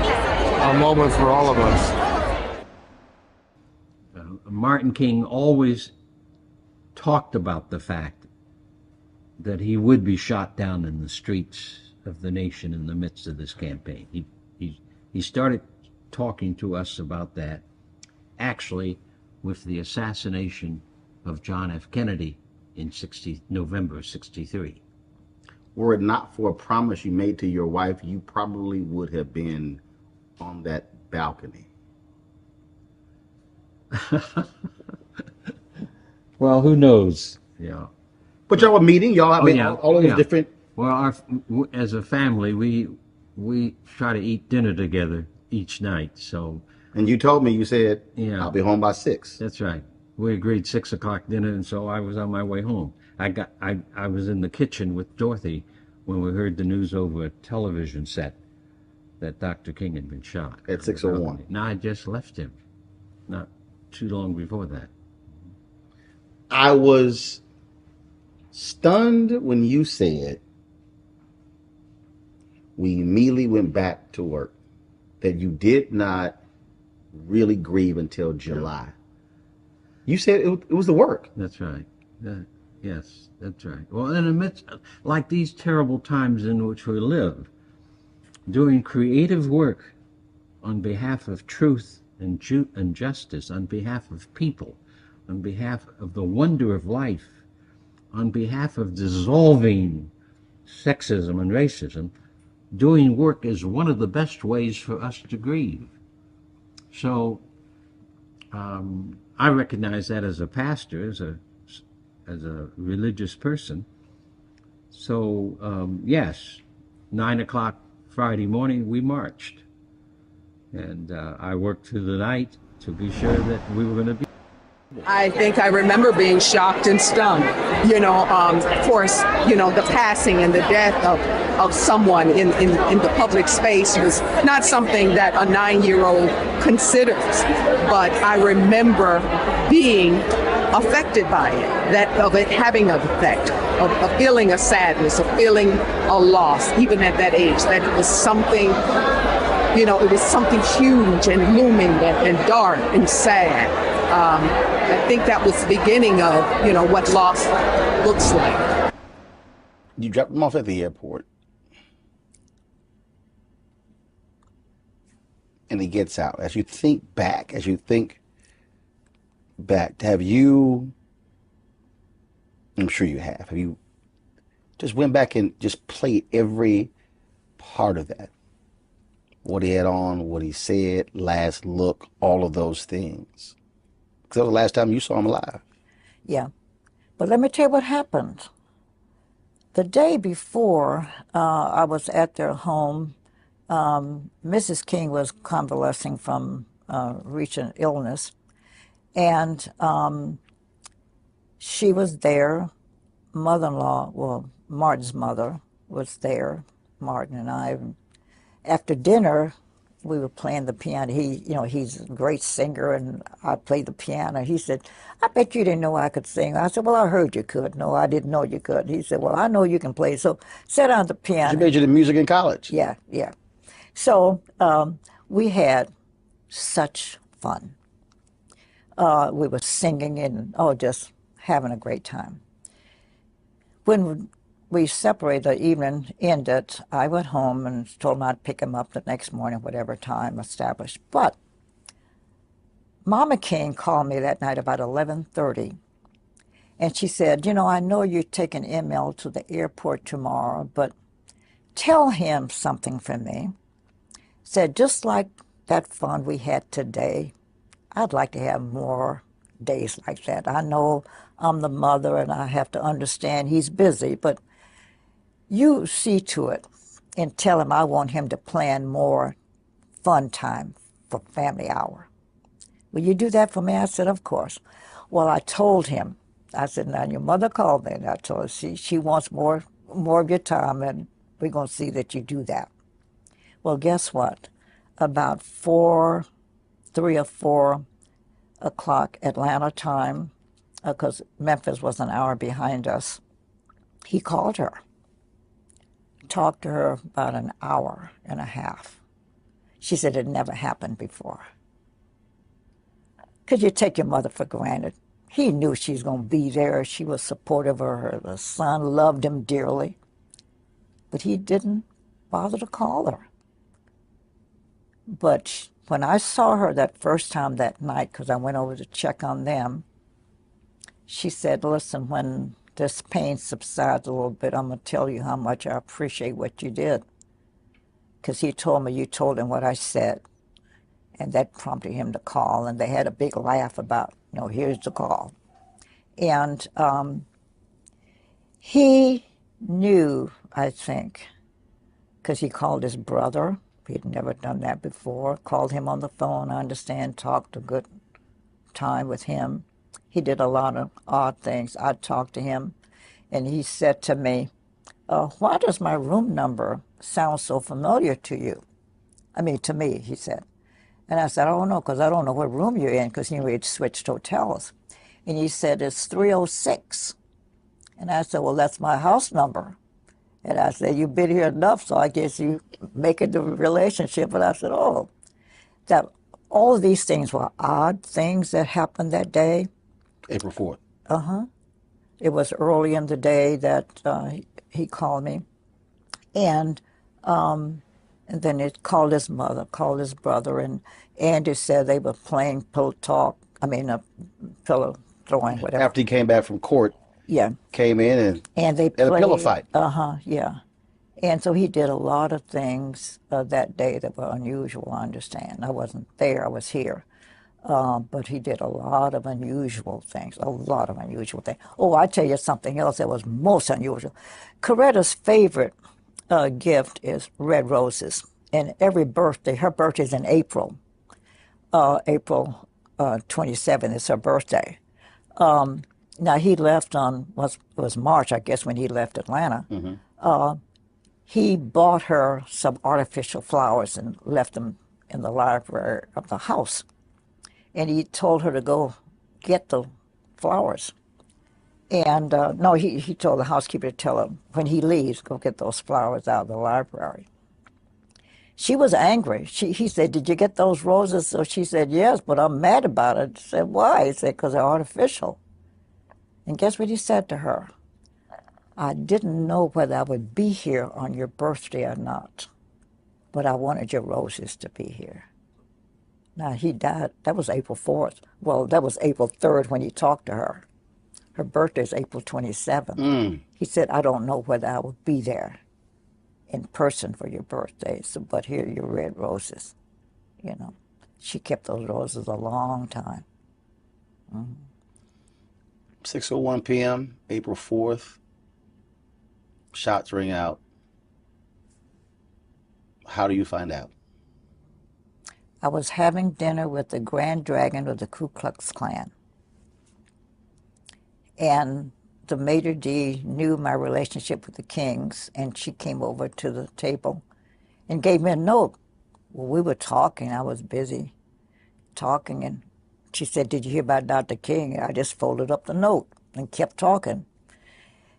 moment for all of us. Martin King always talked about the fact that he would be shot down in the streets of the nation in the midst of this campaign. He started talking to us about that actually with the assassination of John F. Kennedy in November 63. Were it not for a promise you made to your wife, you probably would have been on that balcony. Well, who knows? Yeah. But y'all were meeting, y'all. I mean, all of those different. Well, as a family, we try to eat dinner together each night. So. And you told me, you said, yeah, I'll be home by 6. That's right. We agreed 6 o'clock dinner, and so I was on my way home. I was in the kitchen with Dorothy when we heard the news over a television set that Dr. King had been shot. At 6:01. Now I just left him, not too long before that. I was stunned when you said we immediately went back to work, that you did not really grieve until July. You said it was the work. That's right. Yes, that's right. Well, in the midst, like these terrible times in which we live, doing creative work on behalf of truth and justice, on behalf of people, on behalf of the wonder of life, on behalf of dissolving sexism and racism, doing work is one of the best ways for us to grieve. So I recognize that as a pastor, as a religious person. So yes, 9 o'clock Friday morning we marched, and I worked through the night to be sure that we were going to be. I think I remember being shocked and stunned. You know, of course, you know, the passing and the death of someone in the public space was not something that a 9-year-old considers. But I remember being affected by it, of it having an effect, of feeling a sadness, of feeling a loss, even at that age, that it was something, you know, it was something huge and looming and dark and sad. I think that was the beginning of, you know, what loss looks like. You dropped him off at the airport, and he gets out. As you think back, have you, I'm sure you have you just went back and just played every part of that? What he had on, what he said, last look, all of those things. Because that was the last time you saw him alive. Yeah. But let me tell you what happened. The day before I was at their home, Mrs. King was convalescing from recent illness. And she was there. Mother-in-law, well, Martin's mother was there, Martin and I. After dinner, we were playing the piano. He's a great singer, and I played the piano. He said, I bet you didn't know I could sing. I said, well, I heard you could. No, I didn't know you could. He said, well, I know you can play. So sat down at the piano. You majored in music in college? Yeah, yeah. So we had such fun. We were singing and, just having a great time. When we separated, the evening ended, I went home and told him I'd pick him up the next morning, whatever time established. But Mama King called me that night about 11:30, and she said, I know you're taking ML to the airport tomorrow, but tell him something for me. Said, just like that fun we had today, I'd like to have more days like that. I know I'm the mother and I have to understand he's busy, but you see to it and tell him I want him to plan more fun time for family hour. Will you do that for me? I said, of course. Well, I told him, I said, now your mother called me, and I told her she wants more of your time, and we're going to see that you do that. Well, guess what? About 3 or 4 o'clock Atlanta time, because Memphis was an hour behind us, he called her. Talked to her about an hour and a half. She said it never happened before. Could you take your mother for granted? He knew she was going to be there. She was supportive of her. The son loved him dearly. But he didn't bother to call her. But when I saw her that first time that night, because I went over to check on them, she said, listen, when this pain subsides a little bit, I'm going to tell you how much I appreciate what you did. Because he told me you told him what I said. And that prompted him to call. And they had a big laugh about, here's the call. And he knew, I think, because he called his brother. He'd never done that before. Called him on the phone, I understand, talked a good time with him. He did a lot of odd things. I talked to him, and he said to me, why does my room number sound so familiar to you? I mean, to me, he said. And I said, I don't know, because I don't know what room you're in, because we'd switched hotels. And he said, it's 306. And I said, well, that's my house number. And I said, you've been here enough, so I guess you make it the relationship. And I said, that all of these things were odd things that happened that day. April 4th. Uh-huh. It was early in the day that he called me. And then it called his mother, called his brother, and Andy said they were playing pillow throwing, whatever. After he came back from court, yeah, came in and they had played, a pillow fight. Yeah. And so he did a lot of things that day that were unusual, I understand. I wasn't there, I was here. But he did a lot of unusual things, Oh, I tell you something else that was most unusual. Coretta's favorite gift is red roses. And every birthday, her birthday's in April. April 27th is her birthday. Now he left it was March, I guess, when he left Atlanta. Mm-hmm. He bought her some artificial flowers and left them in the library of the house. And he told her to go get the flowers. And no, he told the housekeeper to tell her, when he leaves, go get those flowers out of the library. She was angry. He said, did you get those roses? So she said, yes, but I'm mad about it. She said, why? He said, because they're artificial. And guess what he said to her? I didn't know whether I would be here on your birthday or not, but I wanted your roses to be here. Now, he died. That was April 4th. Well, that was April 3rd when he talked to her. Her birthday is April 27th. He said, I don't know whether I will be there in person for your birthday, but here are your red roses. She kept those roses a long time. 6:01 p.m., April 4th. Shots ring out. How do you find out? I was having dinner with the Grand Dragon of the Ku Klux Klan. And the maitre d' knew my relationship with the Kings, and she came over to the table and gave me a note. Well, we were talking. I was busy talking, and she said, "Did you hear about Dr. King?" I just folded up the note and kept talking.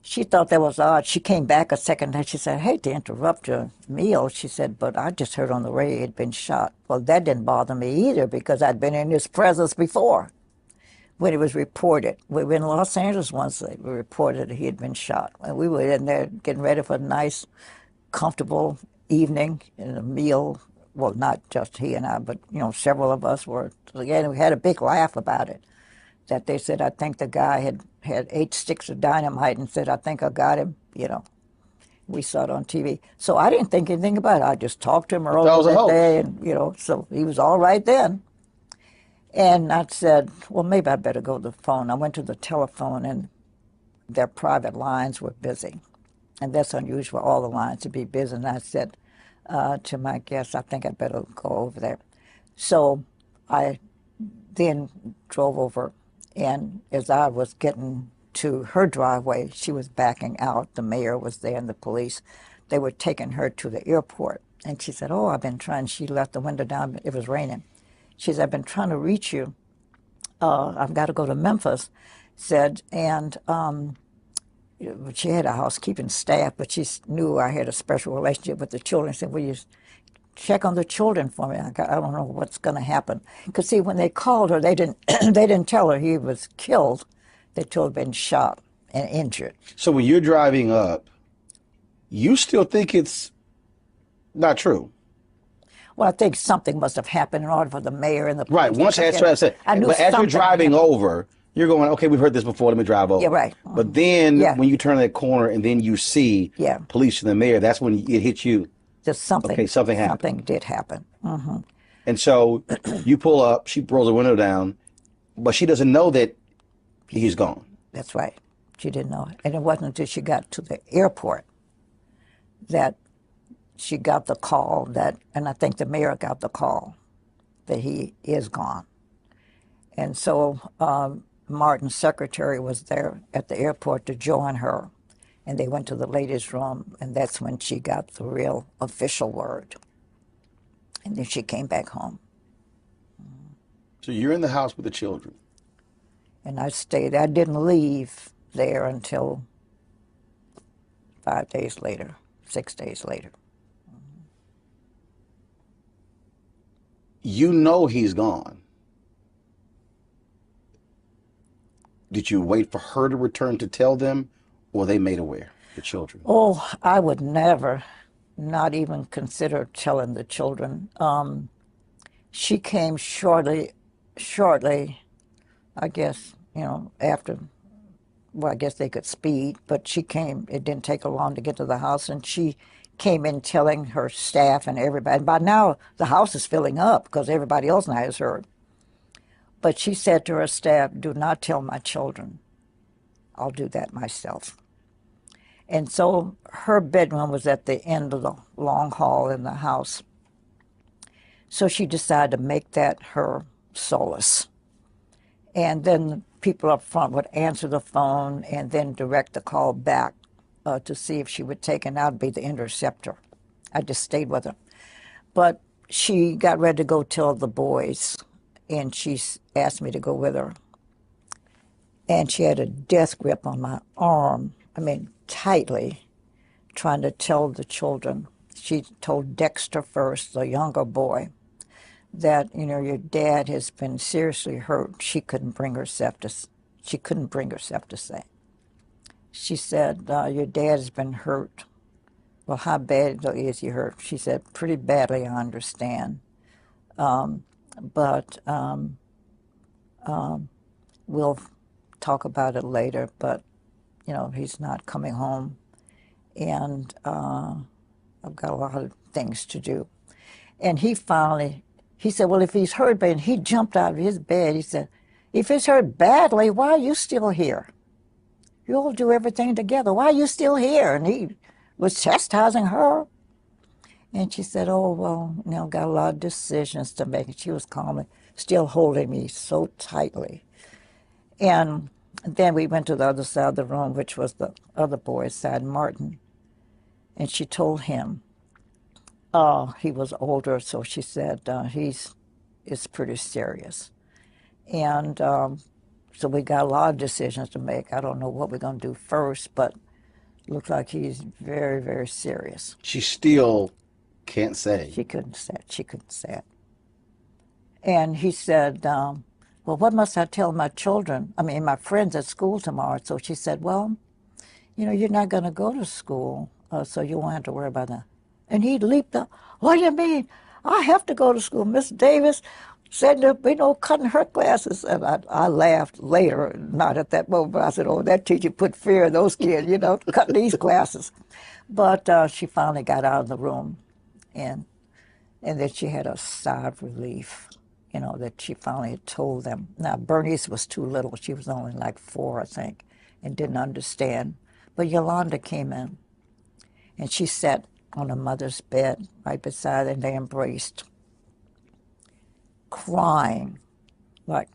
She thought that was odd. She came back a second time. She said, "I hate to interrupt your meal." She said, "But I just heard on the radio he'd been shot." Well, that didn't bother me either because I'd been in his presence before when it was reported. We were in Los Angeles once. They reported that he had been shot. And we were in there getting ready for a nice, comfortable evening and a meal. Well, not just he and I, but, several of us were together. We had a big laugh about it, that they said, I think the guy had 8 sticks of dynamite and said, "I think I got him." We saw it on TV. So I didn't think anything about it. I just talked to him earlier that day, and, so he was all right then. And I said, well, maybe I better go to the phone. I went to the telephone, and their private lines were busy. And that's unusual, all the lines to be busy. And I said to my guest, I think I'd better go over there. So I then drove over, and as I was getting to her driveway, she was backing out. The mayor was there and the police. They were taking her to the airport. And she said, I've been trying. She left the window down. It was raining. She said, I've been trying to reach you. I've got to go to Memphis, said, and she had a housekeeping staff, but she knew I had a special relationship with the children. She said, will you check on the children for me? I don't know what's going to happen. Because, see, when they called her, they didn't tell her he was killed. They told her he'd been shot and injured. So when you're driving up, you still think it's not true? Well, I think something must have happened in order for the mayor and the police. Right. Once as you're driving over, you're going, okay, we've heard this before, let me drive over. Yeah, right. But then when you turn that corner and then you see police and the mayor, that's when it hits you. Just something. Okay, something happened. Something did happen. Mm-hmm. And so you pull up, she rolls the window down, but she doesn't know that he's gone. That's right. She didn't know it. And it wasn't until she got to the airport that she got the call and I think the mayor got the call that he is gone. And so Martin's secretary was there at the airport to join her, and they went to the ladies' room, and that's when she got the real official word. And then she came back home. So you're in the house with the children. And I stayed. I didn't leave there until 5 days later, 6 days later. You know he's gone. Did you wait for her to return to tell them, or they made aware, the children? Oh, I would never, not even consider telling the children. She came shortly, I guess, after, well, I guess they could speed, but she came, it didn't take her long to get to the house, and she came in telling her staff and everybody. And by now, the house is filling up because everybody else now has heard. But she said to her staff, do not tell my children. I'll do that myself. And so her bedroom was at the end of the long hall in the house. So she decided to make that her solace. And then the people up front would answer the phone and then direct the call back to see if she would take, and I'd be the interceptor. I just stayed with her. But she got ready to go tell the boys, and she asked me to go with her. And she had a death grip on my arm, tightly, trying to tell the children. She told Dexter first, the younger boy, that, your dad has been seriously hurt. She couldn't bring herself to say. She said, your dad's been hurt. Well, how bad is he hurt? She said, pretty badly, I understand. But we'll talk about it later, but, he's not coming home. And I've got a lot of things to do. And he said, well, if he's hurt bad, and he jumped out of his bed. He said, if he's hurt badly, why are you still here? You all do everything together. Why are you still here? And he was chastising her. And she said, oh, well, got a lot of decisions to make. And she was calmly, still holding me so tightly. And then we went to the other side of the room, which was the other boy's side, Martin. And she told him, he was older, so she said, it's pretty serious. And so we got a lot of decisions to make. I don't know what we're going to do first, but it looks like he's very, very serious. She still can't say. She couldn't say it. She couldn't say it. And he said, well, what must I tell my children? I mean, my friends at school tomorrow. So she said, well, you're not going to go to school, so you won't have to worry about that. And he leaped up. What do you mean? I have to go to school. Miss Davis said there'd be no cutting her classes. And I laughed later, not at that moment, but I said, oh, that teacher put fear in those kids, cutting these classes. But she finally got out of the room, and then she had a sigh of relief, that she finally had told them. Now, Bernice was too little. She was only like 4, I think, and didn't understand. But Yolanda came in, and she sat on her mother's bed right beside her, and they embraced, crying, like,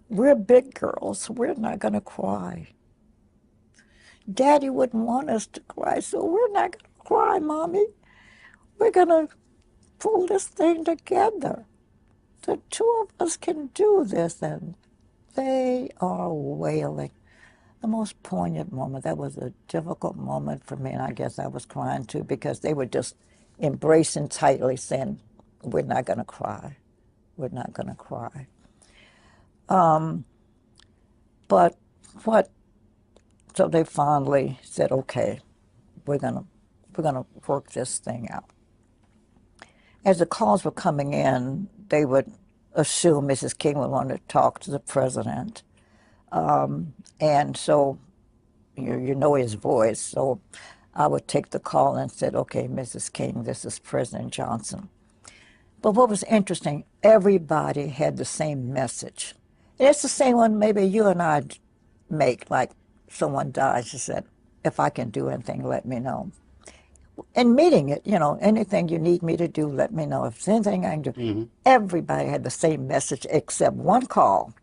we're big girls, we're not going to cry. Daddy wouldn't want us to cry, so we're not going to cry, Mommy. We're going to pull this thing together. The two of us can do this. And they are wailing. The most poignant moment. That was a difficult moment for me, and I guess I was crying too, because they were just embracing tightly, saying, we're not going to cry. We're not going to cry. So they finally said, okay, we're gonna work this thing out. As the calls were coming in, they would assume Mrs. King would want to talk to the president. And so, you know his voice. So I would take the call and said, okay, Mrs. King, this is President Johnson. But what was interesting, everybody had the same message. And it's the same one maybe you and I make, like someone dies, she said, if I can do anything, let me know. And meeting it, anything you need me to do, let me know. If there's anything I can do. Mm-hmm. Everybody had the same message except one call.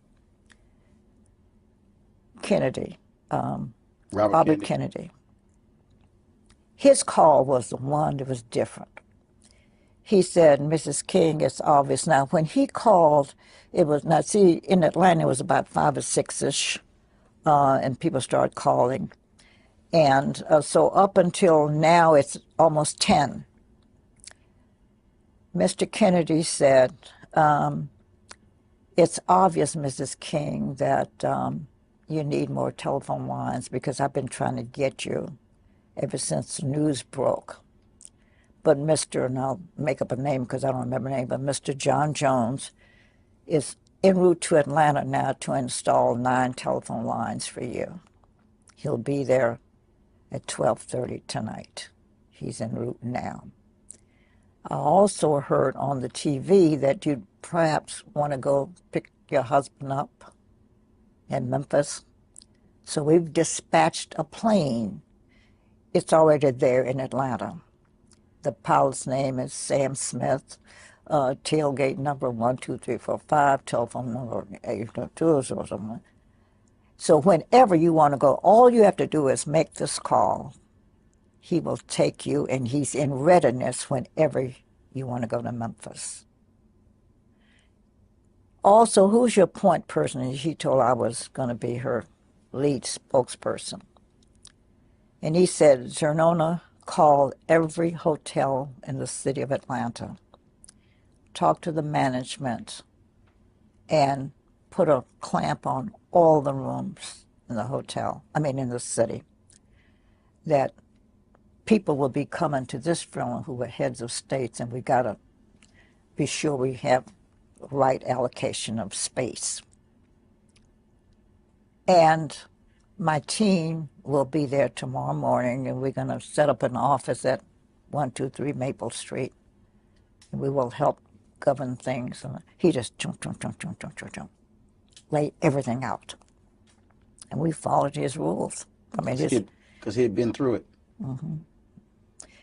Kennedy, Robert Kennedy. His call was the one that was different. He said, Mrs. King, it's obvious. Now, when he called, it was, in Atlanta, it was about 5 or 6-ish, and people started calling. And so up until now, it's almost 10. Mr. Kennedy said, it's obvious, Mrs. King, that you need more telephone lines, because I've been trying to get you ever since the news broke. But and I'll make up a name because I don't remember the name, but Mr. John Jones is en route to Atlanta now to install 9 telephone lines for you. He'll be there at 12:30 tonight. He's en route now. I also heard on the TV that you'd perhaps want to go pick your husband up in Memphis. So we've dispatched a plane. It's already there in Atlanta. The pilot's name is Sam Smith, tailgate number 12345, telephone number 822 or something. So whenever you want to go, all you have to do is make this call. He will take you, and he's in readiness whenever you want to go to Memphis. Also, who's your point person? And she told I was going to be her lead spokesperson. And he said, Zernona, call every hotel in the city of Atlanta, talk to the management, and put a clamp on all the rooms in the city, that people will be coming to this funeral who are heads of states, and we got to be sure we have the right allocation of space. And my team will be there tomorrow morning, and we're going to set up an office at 123 Maple Street, and we will help govern things. He just jump, lay everything out. And we followed his rules. Because he had been through it. Mm-hmm.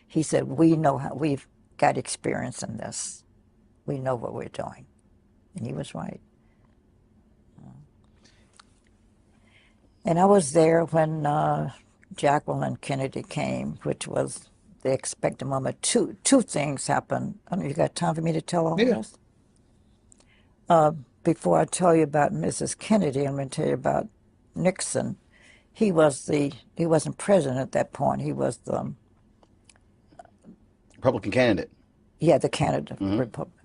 He said, we know how, we've got experience in this. We know what we're doing. And he was right. And I was there when Jacqueline Kennedy came, which was the expected moment. Two things happened. I mean, you got time for me to tell all this? Before I tell you about Mrs. Kennedy, I'm going to tell you about Nixon. He wasn't president at that point. He was the Republican candidate. Yeah, the candidate for Republican.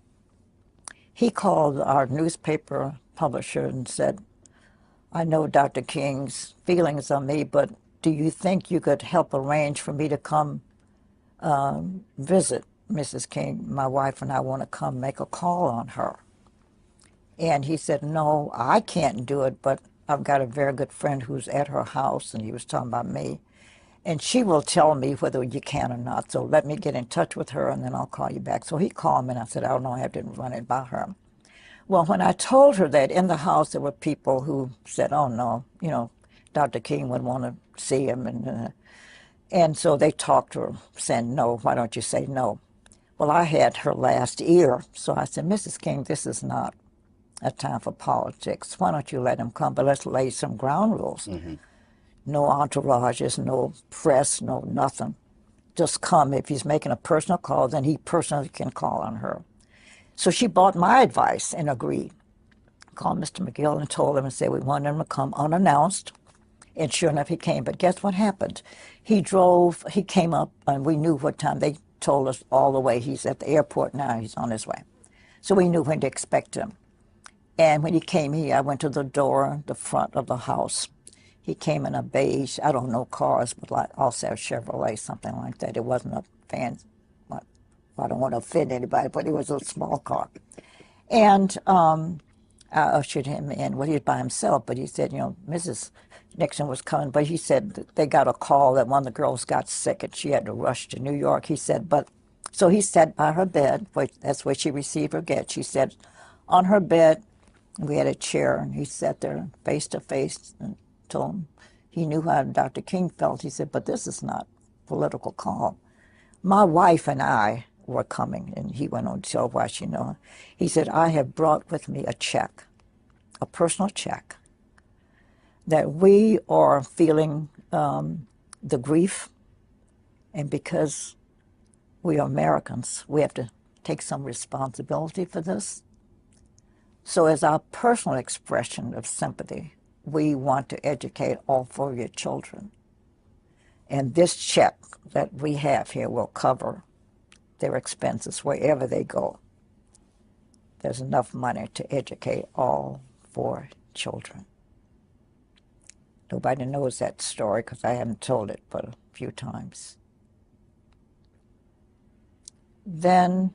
He called our newspaper publisher and said, I know Dr. King's feelings on me, but do you think you could help arrange for me to come visit Mrs. King? My wife and I want to come make a call on her. And he said, no, I can't do it, but I've got a very good friend who's at her house, and he was talking about me, and she will tell me whether you can or not. So let me get in touch with her, and then I'll call you back. So he called me, and I said, I don't know, I have to run it by her. Well, when I told her that, in the house there were people who said, oh, no, you know, Dr. King would want to see him. And so they talked to her, saying, no, why don't you say no? Well, I had her last ear, so I said, Mrs. King, this is not a time for politics. Why don't you let him come? But let's lay some ground rules. No entourages, no press, no nothing. Just come. If he's making a personal call, then he personally can call on her. So she bought my advice and agreed. Called Mr. McGill and told him and said we wanted him to come unannounced. And sure enough, he came. But guess what happened? He came up, and we knew what time. They told us all the way. He's at the airport now. He's on his way. So we knew when to expect him. And when he came here, I went to the door, the front of the house. He came in a beige, I don't know cars, but like also a Chevrolet, something like that. It wasn't a fancy, I don't want to offend anybody, but it was a small car. And I ushered him in. Well, he was by himself, but he said, you know, Mrs. Nixon was coming, but he said that they got a call that one of the girls got sick and she had to rush to New York. He said, so he sat by her bed, that's where she received her gift. She said, on her bed, we had a chair, and he sat there face to face and told him he knew how Dr. King felt. He said, but this is not political call. My wife and I were coming, and he went on to tell why she knew. He said, I have brought with me a check, a personal check, that we are feeling the grief, and because we are Americans, we have to take some responsibility for this. So as our personal expression of sympathy, we want to educate all 4 of your children. And this check that we have here will cover their expenses wherever they go. There's enough money to educate all 4 children. Nobody knows that story because I haven't told it but a few times. Then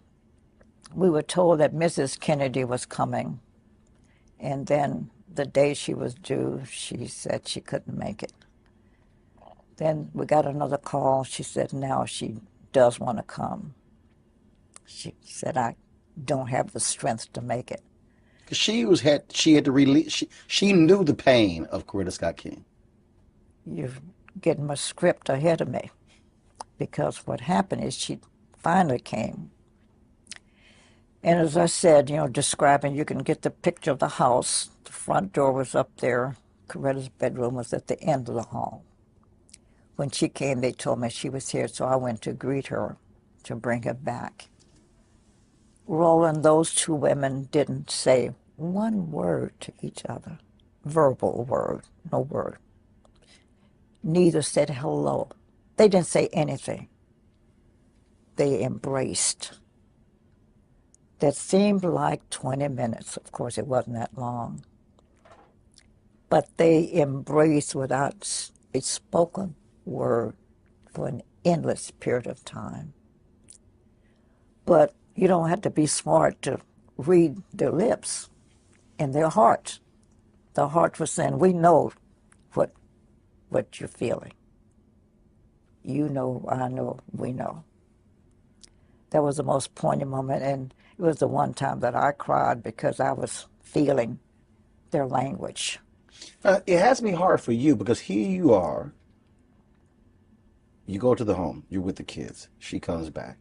we were told that Mrs. Kennedy was coming, and then the day she was due, she said she couldn't make it. Then we got another call. She said now she does want to come. She said, I don't have the strength to make it. She had to release. She knew the pain of Coretta Scott King. You're getting my script ahead of me, because what happened is she finally came. And as I said, you know, describing, you can get the picture of the house. The front door was up there. Coretta's bedroom was at the end of the hall. When she came, they told me she was here, so I went to greet her to bring her back. Roland, those 2 women didn't say one word to each other, verbal word, no word. Neither said hello. They didn't say anything. They embraced. That seemed like 20 minutes. Of course, it wasn't that long. But they embraced without a spoken word for an endless period of time. But you don't have to be smart to read their lips and their hearts. The heart was saying, we know what you're feeling. You know, I know, we know. That was the most poignant moment, and it was the one time that I cried because I was feeling their language. It has to be hard for you because here you are. You go to the home. You're with the kids. She comes back.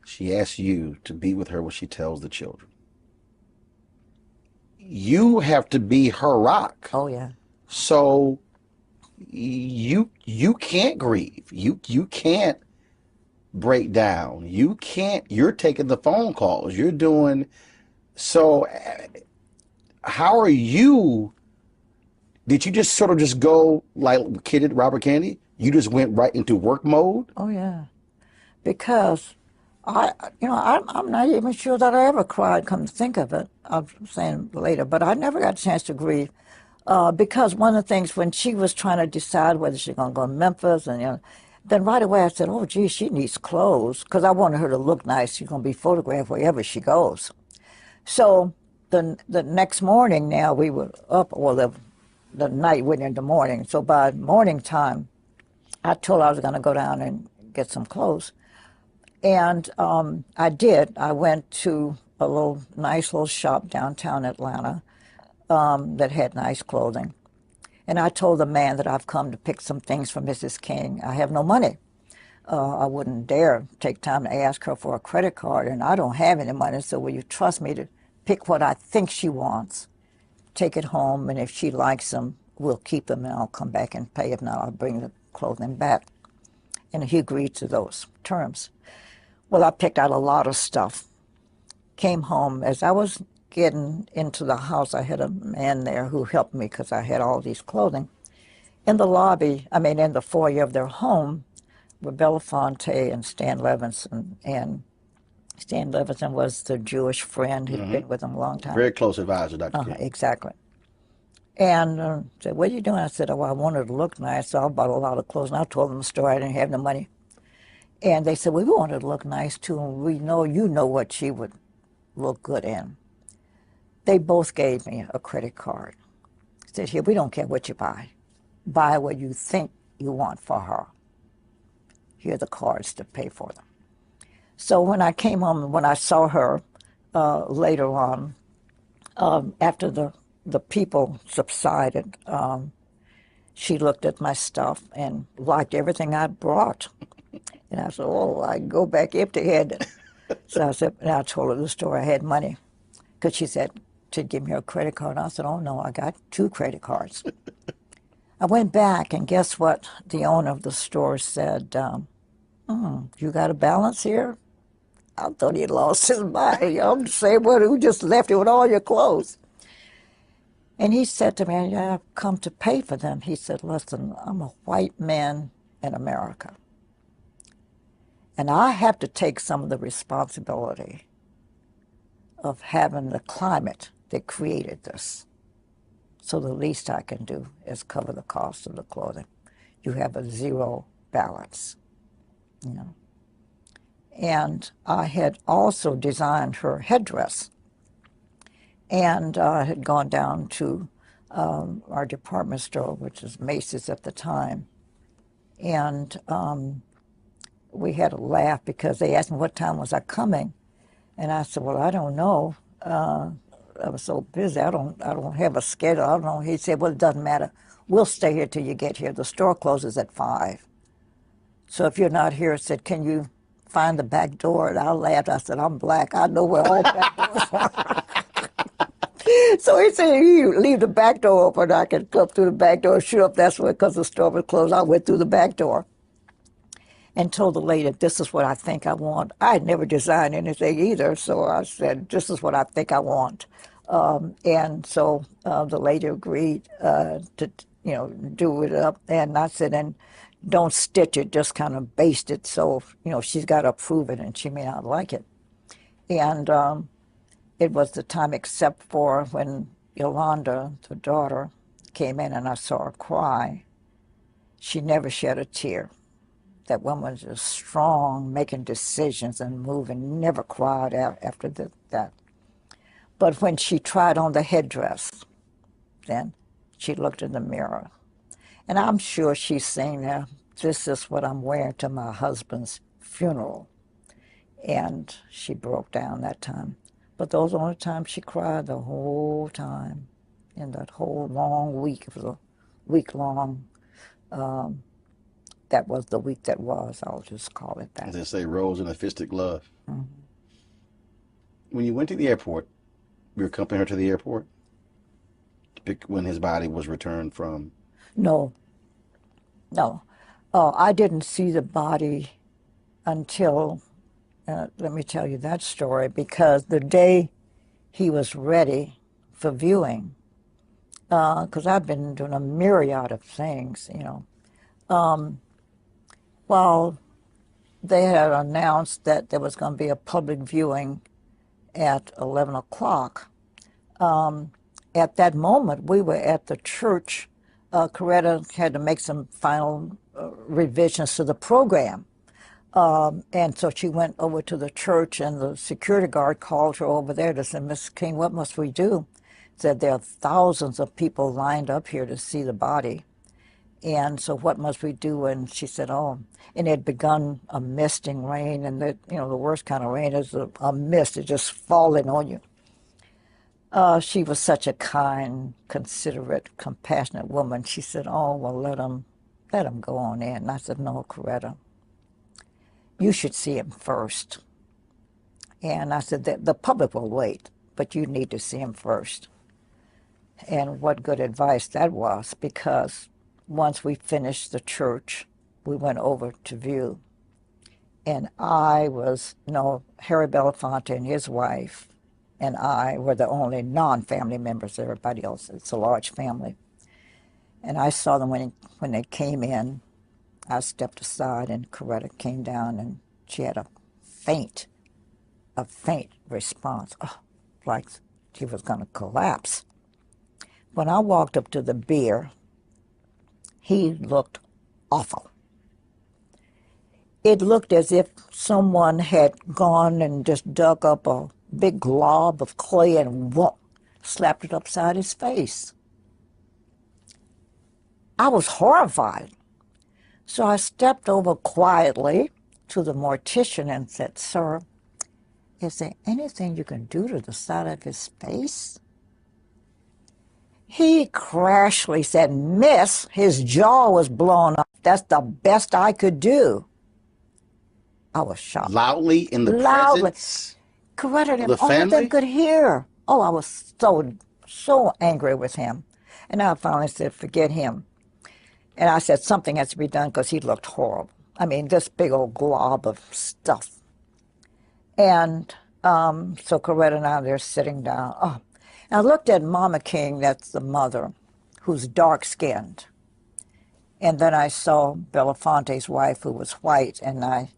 She asks you to be with her when she tells the children. You have to be her rock. Oh, yeah. So you can't grieve. You can't break down. You can't. You're taking the phone calls. You're doing. So how are you? Did you just sort of just go like kidded Robert Kennedy? You just went right into work mode? Oh, yeah. Because I'm not even sure that I ever cried, come to think of it. I'm saying later, but I never got a chance to grieve. Because one of the things when she was trying to decide whether she's going to go to Memphis, and then right away I said, oh, gee, she needs clothes, because I wanted her to look nice. She's going to be photographed wherever she goes. So the next morning now we were up, or the night went into morning. So by morning time, I told her I was going to go down and get some clothes. And I did. I went to a nice little shop downtown Atlanta that had nice clothing. And I told the man that I've come to pick some things for Mrs. King. I have no money. I wouldn't dare take time to ask her for a credit card, and I don't have any money, so will you trust me to pick what I think she wants, take it home, and if she likes them, we'll keep them, and I'll come back and pay. If not, I'll bring the clothing back. And he agreed to those terms. Well, I picked out a lot of stuff. Came home. As I was getting into the house, I had a man there who helped me because I had all these clothing. In the lobby, in the foyer of their home, were Belafonte and Stan Levinson. And Stan Levinson was the Jewish friend who'd been with him a long time. Very close advisor, Dr. King. Exactly. And said, what are you doing? I said, oh, I wanted to look nice, so I bought a lot of clothes. And I told them the story. I didn't have no money. And they said, well, we wanted to look nice, too, and we know you know what she would look good in. They both gave me a credit card. Said, here, we don't care what you buy. Buy what you think you want for her. Here are the cards to pay for them. So when I came home and when I saw her later on, after the people subsided, she looked at my stuff and liked everything I brought. And I said, oh, I go back empty-handed. So I said, and I told her the story. I had money. Because she said to give me her credit card. And I said, oh, no, I got 2 credit cards. I went back, and guess what? The owner of the store said, you got a balance here? I thought he had lost his mind. I'm the same one who just left you with all your clothes. And he said to me, I've come to pay for them. He said, listen, I'm a white man in America. And I have to take some of the responsibility of having the climate that created this. So the least I can do is cover the cost of the clothing. You have a zero balance, And I had also designed her headdress. And I had gone down to our department store, which was Macy's at the time. And we had a laugh because they asked me what time was I coming. And I said, well, I don't know. I was so busy. I don't have a schedule. I don't know. He said, well, it doesn't matter. We'll stay here till you get here. The store closes at 5. So if you're not here, I said, can you find the back door? And I laughed. I said, I'm black. I know where all back doors are. So he said, you leave the back door open. I can come through the back door. Sure, if that's where, because the store was closed, I went through the back door and told the lady, this is what I think I want. I had never designed anything either, so I said, this is what I think I want. And so the lady agreed to, do it up. And I said, and don't stitch it, just kind of baste it. So, she's got to approve it, and she may not like it. And it was the time except for when Yolanda, the daughter, came in and I saw her cry. She never shed a tear. That woman was just strong, making decisions and moving, never cried after that. But when she tried on the headdress, then she looked in the mirror. And I'm sure she's saying there, this is what I'm wearing to my husband's funeral. And she broke down that time. But those were the only times she cried the whole time. In that whole long week, it was a week-long that was the week that was. I'll just call it As that. they say, rose in a fisted glove. Mhm. When you went to the airport, you accompanied her to the airport to pick when his body was returned from. No, no. I didn't see the body until, let me tell you that story, because the day he was ready for viewing, because I've been doing a myriad of things, you know. Well, they had announced that there was going to be a public viewing at 11 o'clock. At that moment, we were at the church. Coretta had to make some final revisions to the program. And so she went over to the church, and the security guard called her over there to say, Miss King, what must we do? Said there are thousands of people lined up here to see the body. And so what must we do? And she said, oh, and it had begun a misting rain, and the worst kind of rain is a mist, it's just falling on you. She was such a kind, considerate, compassionate woman. She said, oh, well, let him go on in. And I said, no, Coretta, you should see him first. And I said, the public will wait, but you need to see him first. And what good advice that was, because once we finished the church, we went over to view. And Harry Belafonte and his wife and I were the only non-family members. Everybody else, it's a large family. And I saw them when they came in. I stepped aside, and Coretta came down, and she had a faint response, like she was going to collapse. When I walked up to the bier, he looked awful. It looked as if someone had gone and just dug up a big glob of clay and slapped it upside his face. I was horrified. So I stepped over quietly to the mortician and said, sir, is there anything you can do to the side of his face? He crashly said, miss, his jaw was blown up. That's the best I could do. I was shocked. Loudly in the presence Coretta, of the only family? they could hear. Oh, I was so angry with him. And I finally said, forget him. And I said, something has to be done, because he looked horrible. I mean, this big old glob of stuff. And so Coretta and I, they're sitting down. Oh, and I looked at Mama King, that's the mother, who's dark-skinned. And then I saw Belafonte's wife, who was white. And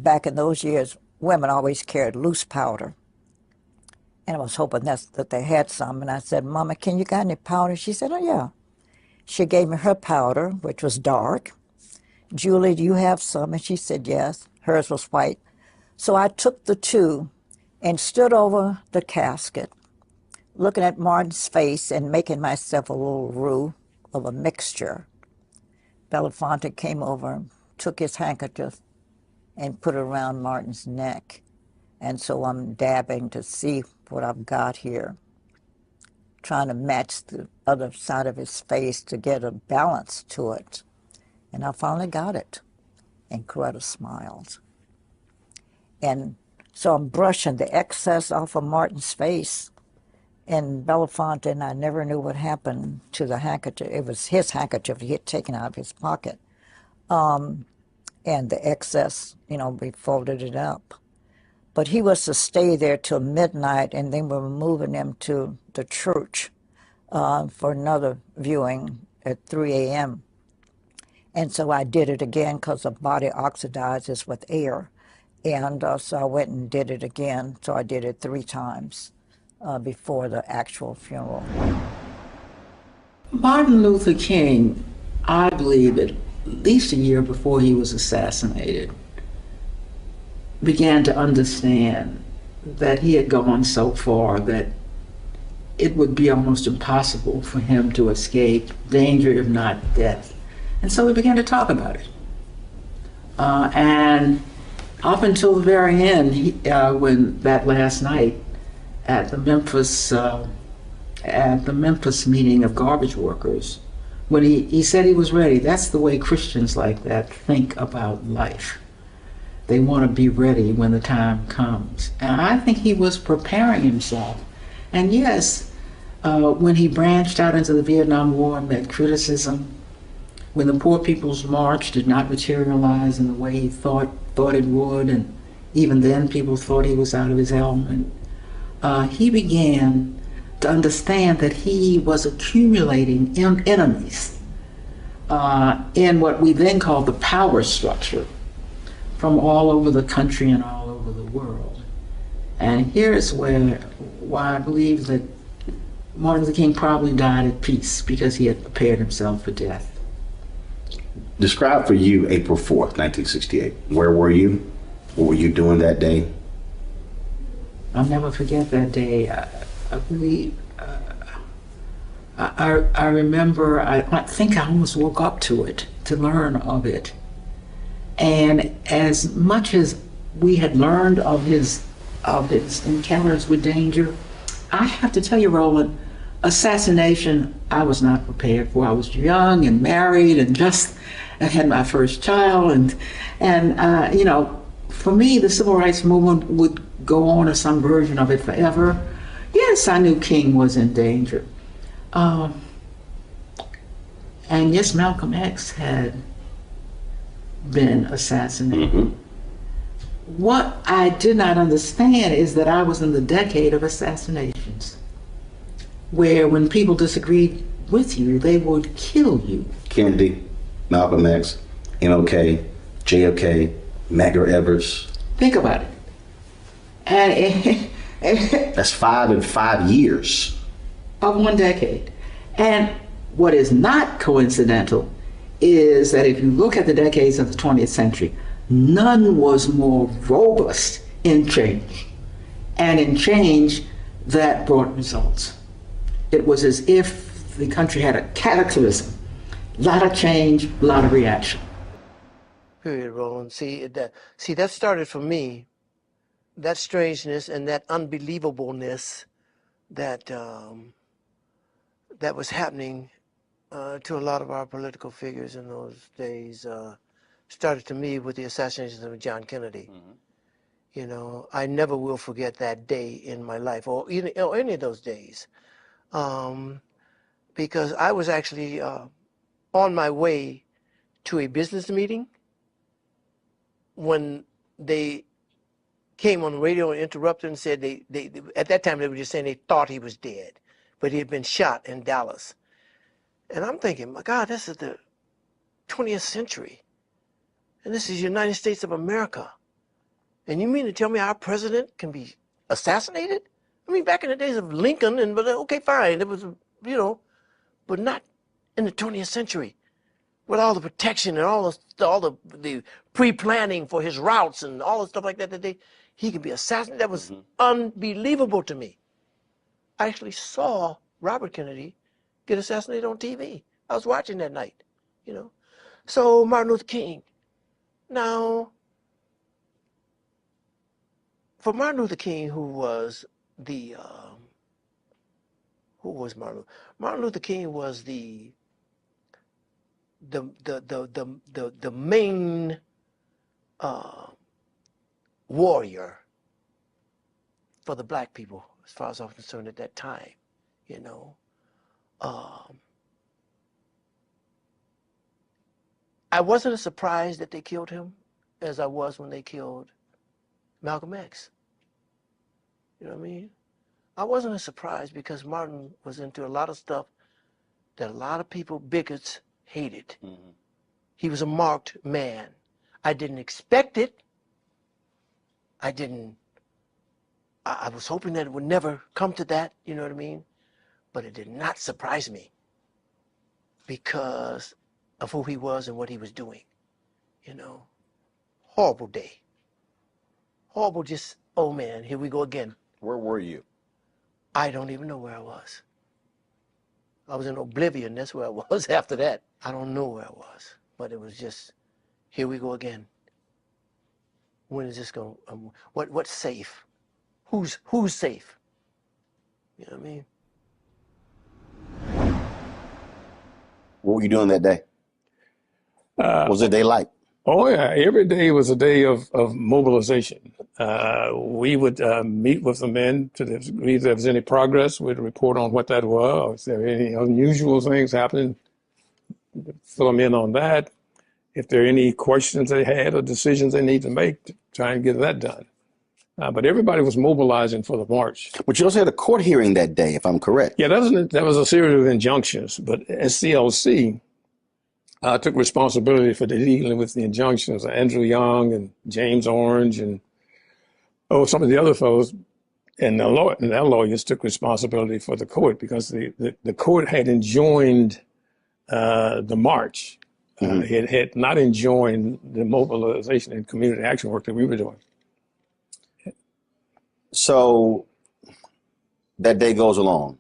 back in those years, women always carried loose powder. And I was hoping that they had some. And I said, Mama King, you got any powder? She said, oh, yeah. She gave me her powder, which was dark. Julie, do you have some? And she said, yes. Hers was white. So I took the two and stood over the casket, looking at Martin's face and making myself a little roux of a mixture. Belafonte came over, took his handkerchief, and put it around Martin's neck. And so I'm dabbing to see what I've got here, trying to match the other side of his face to get a balance to it. And I finally got it. And Coretta smiled. And so I'm brushing the excess off of Martin's face. And Belafonte and I never knew what happened to the handkerchief. It was his handkerchief he had taken out of his pocket. And the excess, we folded it up. But he was to stay there till midnight, and then we were moving him to the church for another viewing at 3 a.m. And so I did it again, because the body oxidizes with air. And so I went and did it again. So I did it 3 times before the actual funeral. Martin Luther King, I believe at least a year before he was assassinated, began to understand that he had gone so far that it would be almost impossible for him to escape danger, if not death. And so we began to talk about it. And up until the very end, when that last night at the Memphis meeting of garbage workers, when he said he was ready, that's the way Christians like that think about life. They want to be ready when the time comes. And I think he was preparing himself. And yes, when he branched out into the Vietnam War and met criticism, when the Poor People's March did not materialize in the way he thought it would, and even then people thought he was out of his element, he began to understand that he was accumulating enemies in what we then call the power structure from all over the country and all over the world. And here's why I believe that Martin Luther King probably died at peace, because he had prepared himself for death. Describe for you April 4th, 1968. Where were you? What were you doing that day? I'll never forget that day. I remember, I think I almost woke up to it, to learn of it. And as much as we had learned of his encounters with danger, I have to tell you, Roland, assassination, I was not prepared for. I was young and married and just had my first child. And you know, for me, the civil rights movement would go on, or some version of it, forever. Yes, I knew King was in danger. And yes, Malcolm X had been assassinated. Mm-hmm. What I did not understand is that I was in the decade of assassinations, where when people disagreed with you, they would kill you. Kennedy, Malcolm X, MLK, JFK, Medgar Evers. Think about it. And That's 5 in 5 years. Of one decade. And what is not coincidental is that if you look at the decades of the 20th century, none was more robust in change, and in change that brought results. It was as if the country had a cataclysm, a lot of change, a lot of reaction. Period, Roland. See, that started for me, that strangeness and that unbelievableness that that was happening to a lot of our political figures in those days. Started to me with the assassination of John Kennedy. Mm-hmm. You know, I never will forget that day in my life, or any of those days, because I was actually on my way to a business meeting when they came on the radio and interrupted and said they at that time they were just saying they thought he was dead, but he had been shot in Dallas. And I'm thinking, my God, this is the 20th century. And this is the United States of America. And you mean to tell me our president can be assassinated? I mean, back in the days of Lincoln, but okay, fine. It was, you know, but not in the 20th century with all the protection and all the pre-planning for his routes and all the stuff like that, he could be assassinated. That was unbelievable to me. I actually saw Robert Kennedy get assassinated on TV. I was watching that night, you know. So Martin Luther King. Now, for Martin Luther King, who was Martin? Martin Luther King was the main warrior for the black people, as far as I'm concerned at that time, you know. I wasn't as surprised that they killed him as I was when they killed Malcolm X. You know what I mean? I wasn't as surprised because Martin was into a lot of stuff that a lot of people, bigots, hated. Mm-hmm. He was a marked man. I didn't expect it. I was hoping that it would never come to that, you know what I mean? But it did not surprise me because of who he was and what he was doing, you know. Horrible day. Horrible, just, oh man, here we go again. Where were you? I don't even know where I was. I was in oblivion, that's where I was after that. I don't know where I was, but it was just, here we go again. When is this going, what's safe? Who's safe? You know what I mean? What were you doing that day? What was the day like? Oh yeah, every day was a day of mobilization. We would meet with the men to the degree if there was any progress. We'd report on what that was. If there were any unusual things happening, fill them in on that. If there are any questions they had or decisions they need to make, to try and get that done. But everybody was mobilizing for the march. But you also had a court hearing that day, if I'm correct. Yeah, that was a series of injunctions. But SCLC took responsibility for dealing with the injunctions. Andrew Young and James Orange and some of the other fellows and their lawyers took responsibility for the court because the court had enjoined the march. It had not enjoined the mobilization and community action work that we were doing. So that day goes along.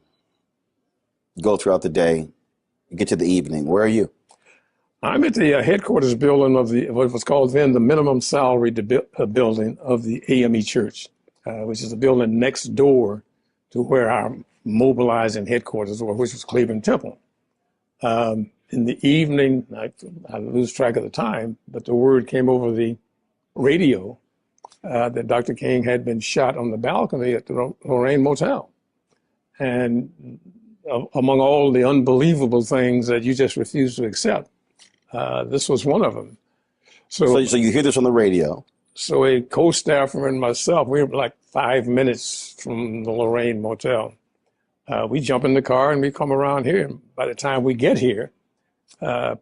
You go throughout the day, you get to the evening. Where are you? I'm at the headquarters building of what was called then the minimum salary building of the AME Church, which is a building next door to where our mobilizing headquarters were, which was Cleveland Temple. In the evening, I lose track of the time, but the word came over the radio that Dr. King had been shot on the balcony at the Lorraine Motel. And among all the unbelievable things that you just refuse to accept, this was one of them. So you hear this on the radio. So a co-staffer and myself, we were like 5 minutes from the Lorraine Motel. We jump in the car and we come around here. And by the time we get here,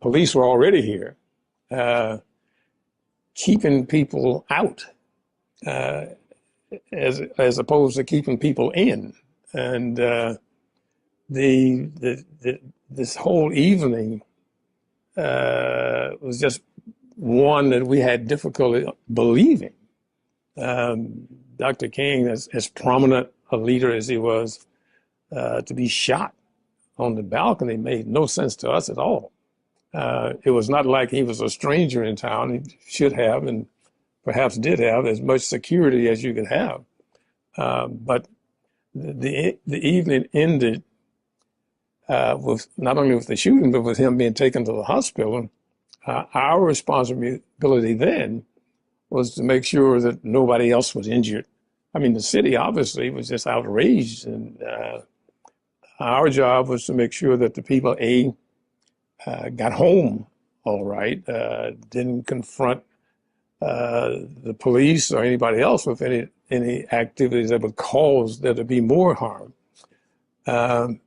police were already here, keeping people out as opposed to keeping people in. And this whole evening was just one that we had difficulty believing. Dr. King, as prominent a leader as he was, to be shot on the balcony made no sense to us at all. It was not like he was a stranger in town. He should have, and perhaps did have, as much security as you could have. But the evening ended with not only with the shooting, but with him being taken to the hospital. Our responsibility then was to make sure that nobody else was injured. I mean, the city obviously was just outraged, and our job was to make sure that the people, got home all right, didn't confront the police or anybody else with any activities that would cause there to be more harm. And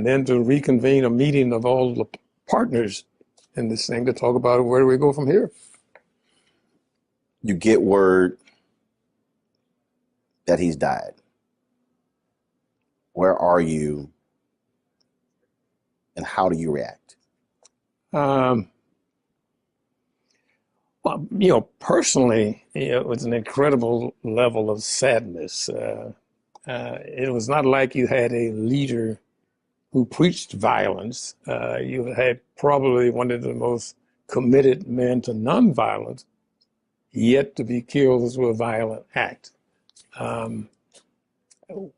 then to reconvene a meeting of all the partners in this thing to talk about where do we go from here. You get word that he's died. Where are you and how do you react? Well, personally, it was an incredible level of sadness. It was not like you had a leader who preached violence. You had probably one of the most committed men to nonviolence, yet to be killed through a violent act.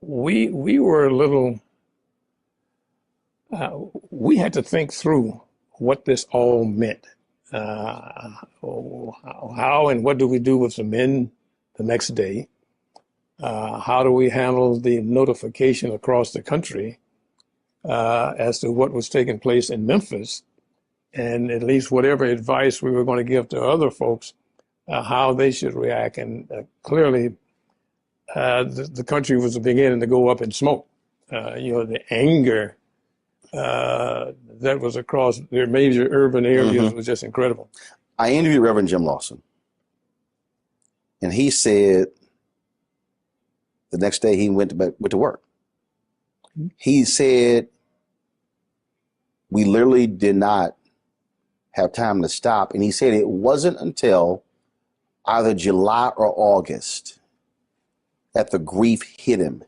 We were a little, we had to think through what this all meant. How and what do we do with the men the next day? How do we handle the notification across the country as to what was taking place in Memphis, and at least whatever advice we were going to give to other folks, how they should react. And clearly, the country was beginning to go up in smoke. The anger that was across their major urban areas was just incredible. I interviewed Reverend Jim Lawson, and he said the next day he went to work. He said, we literally did not have time to stop. And he said it wasn't until either July or August that the grief hit him.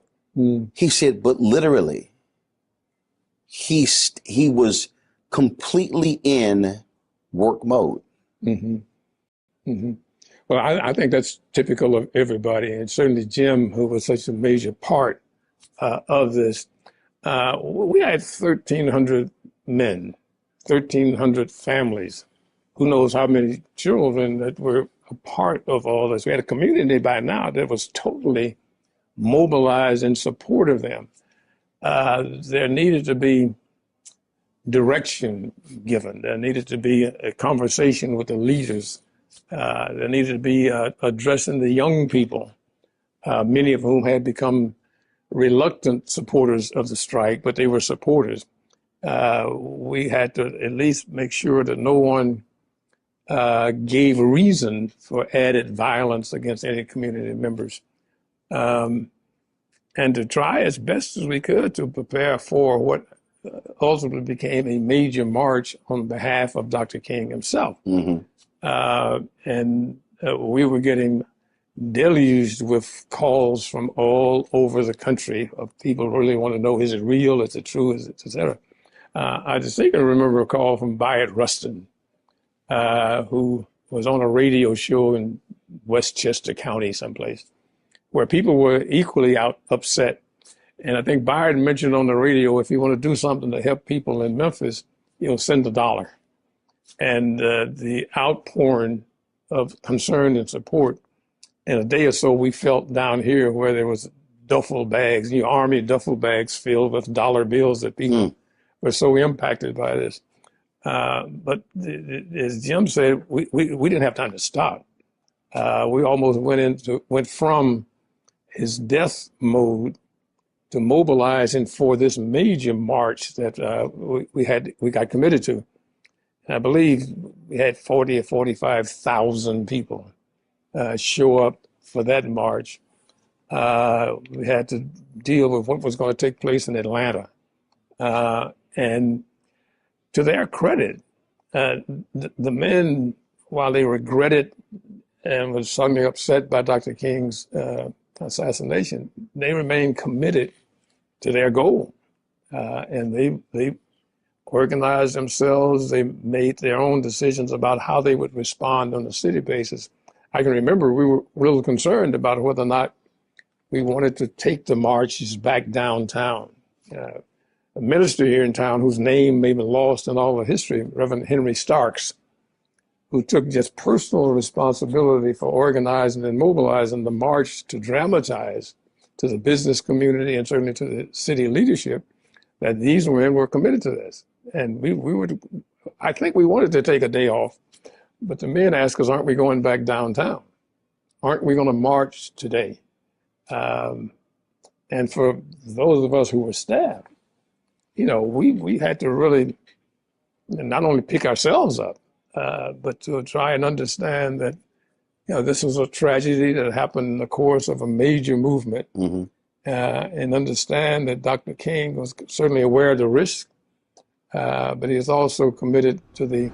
He said, but literally, he was completely in work mode. Well, I think that's typical of everybody, and certainly Jim, who was such a major part of this. We had 1,300 men 1,300 families. Who knows how many children that were a part of all this. We had a community by now that was totally mobilized in support of them. There needed to be direction given. There needed to be a conversation with the leaders. There needed to be addressing the young people, many of whom had become reluctant supporters of the strike, but they were supporters. We had to at least make sure that no one gave reason for added violence against any community members. And to try as best as we could to prepare for what ultimately became a major march on behalf of Dr. King himself. Mm-hmm. We were getting deluged with calls from all over the country of people who really want to know, is it real, is it true, is it, et cetera. I distinctly remember a call from Bayard Rustin, who was on a radio show in Westchester County someplace, where people were equally upset. And I think Bayard mentioned on the radio, if you want to do something to help people in Memphis, send $1. And the outpouring of concern and support, in a day or so, we felt down here where there was duffel bags, army duffel bags filled with dollar bills that people were so impacted by this. But as Jim said, we didn't have time to stop. We almost went from his death mode to mobilizing for this major march that we got committed to. And I believe we had 40 or 45,000 people show up for that march. We had to deal with what was going to take place in Atlanta. And to their credit, the men, while they regretted and was suddenly upset by Dr. King's assassination, they remained committed to their goal. And they organized themselves. They made their own decisions about how they would respond on a city basis. I can remember we were a little concerned about whether or not we wanted to take the marches back downtown. A minister here in town whose name may be lost in all the history, Reverend Henry Starks, who took just personal responsibility for organizing and mobilizing the march to dramatize to the business community and certainly to the city leadership that these men were committed to this. And I think we wanted to take a day off, but the men asked us, aren't we going back downtown? Aren't we going to march today? And for those of us who were staff, we had to really not only pick ourselves up, but to try and understand that, this was a tragedy that happened in the course of a major movement, and understand that Dr. King was certainly aware of the risk, but he is also committed to the.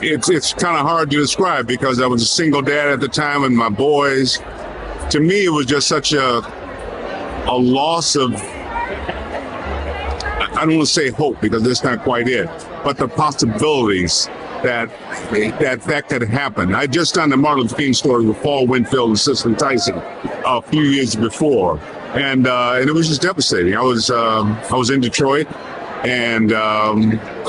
It's kind of hard to describe because I was a single dad at the time and my boys. To me, it was just such a loss of, I don't want to say hope because that's not quite it, but the possibilities that could happen. I just done the Martin Luther King story with Paul Winfield and Cicely Tyson a few years before, and it was just devastating. I was in Detroit and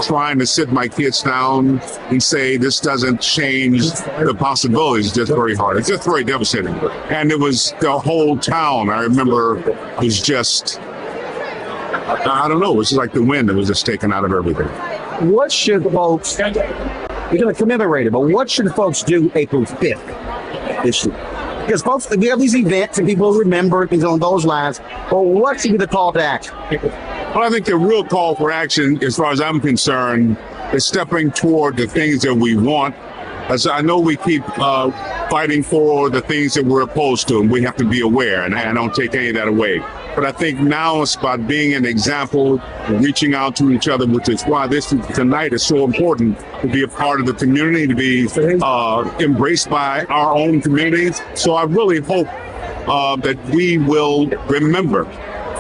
trying to sit my kids down and say this doesn't change the possibilities. It's just very hard. It's just very devastating. And it was the whole town. I remember was just, I don't know, it was like the wind that was just taken out of everything. What should folks, you're going to commemorate it, but what should folks do April 5th this year? Because folks, we have these events and people remember things on those lines, but what should be the call to action? Well, I think the real call for action, as far as I'm concerned, is stepping toward the things that we want. As I know we keep fighting for the things that we're opposed to, and we have to be aware, and I don't take any of that away. But I think now it's about being an example, reaching out to each other, which is why this tonight is so important, to be a part of the community, to be embraced by our own communities. So I really hope that we will remember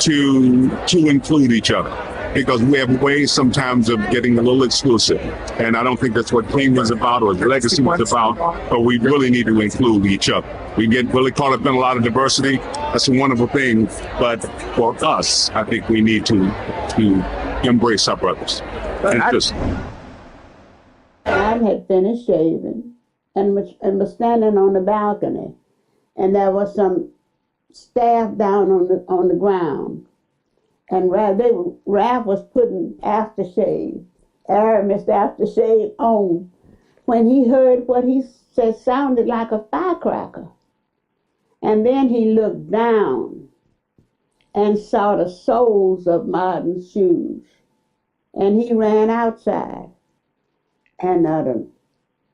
to include each other, because we have ways sometimes of getting a little exclusive. And I don't think that's what King was about or his legacy was about, but we really need to include each other. We get really caught up in a lot of diversity. That's a wonderful thing. But for us, I think we need to embrace our brothers. And just I had finished shaving and was standing on the balcony, and there was some staff down on the ground, and Ralph was putting aftershave, Aramis aftershave on, when he heard what he said sounded like a firecracker. And then he looked down and saw the soles of Martin's shoes. And he ran outside. And the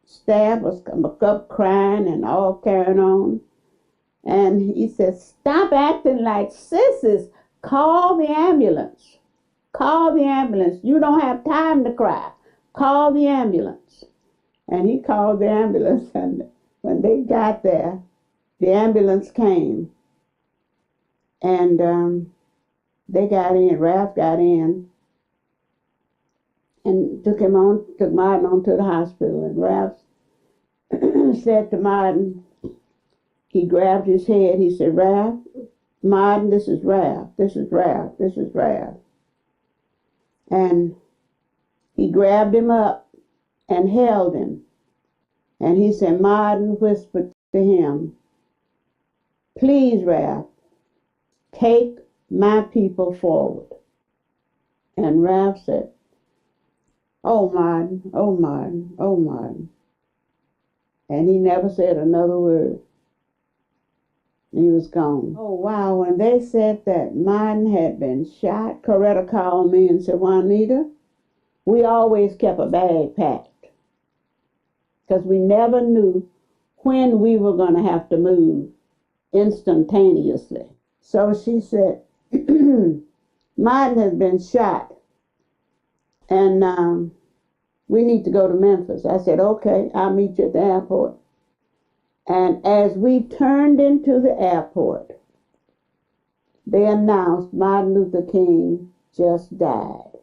staff was up crying and all carrying on. And he said, "Stop acting like sissies. Call the ambulance. Call the ambulance. You don't have time to cry. Call the ambulance." And he called the ambulance, and when they got there, the ambulance came. And they got in, Ralph got in, and took Martin on to the hospital. And Ralph said to Martin, he grabbed his head, he said, "Ralph, Martin, this is Ralph, this is Ralph, this is Ralph." And he grabbed him up and held him. And he said, Martin whispered to him, "Please, Ralph, take my people forward." And Ralph said, "Oh, Martin, oh, Martin, oh, Martin." And he never said another word. He was gone. Oh, wow. When they said that Martin had been shot, Coretta called me and said, "Juanita, we always kept a bag packed, because we never knew when we were going to have to move instantaneously." So she said, "Martin has been shot, and we need to go to Memphis." I said, "Okay, I'll meet you at the airport." And as we turned into the airport, they announced Martin Luther King just died.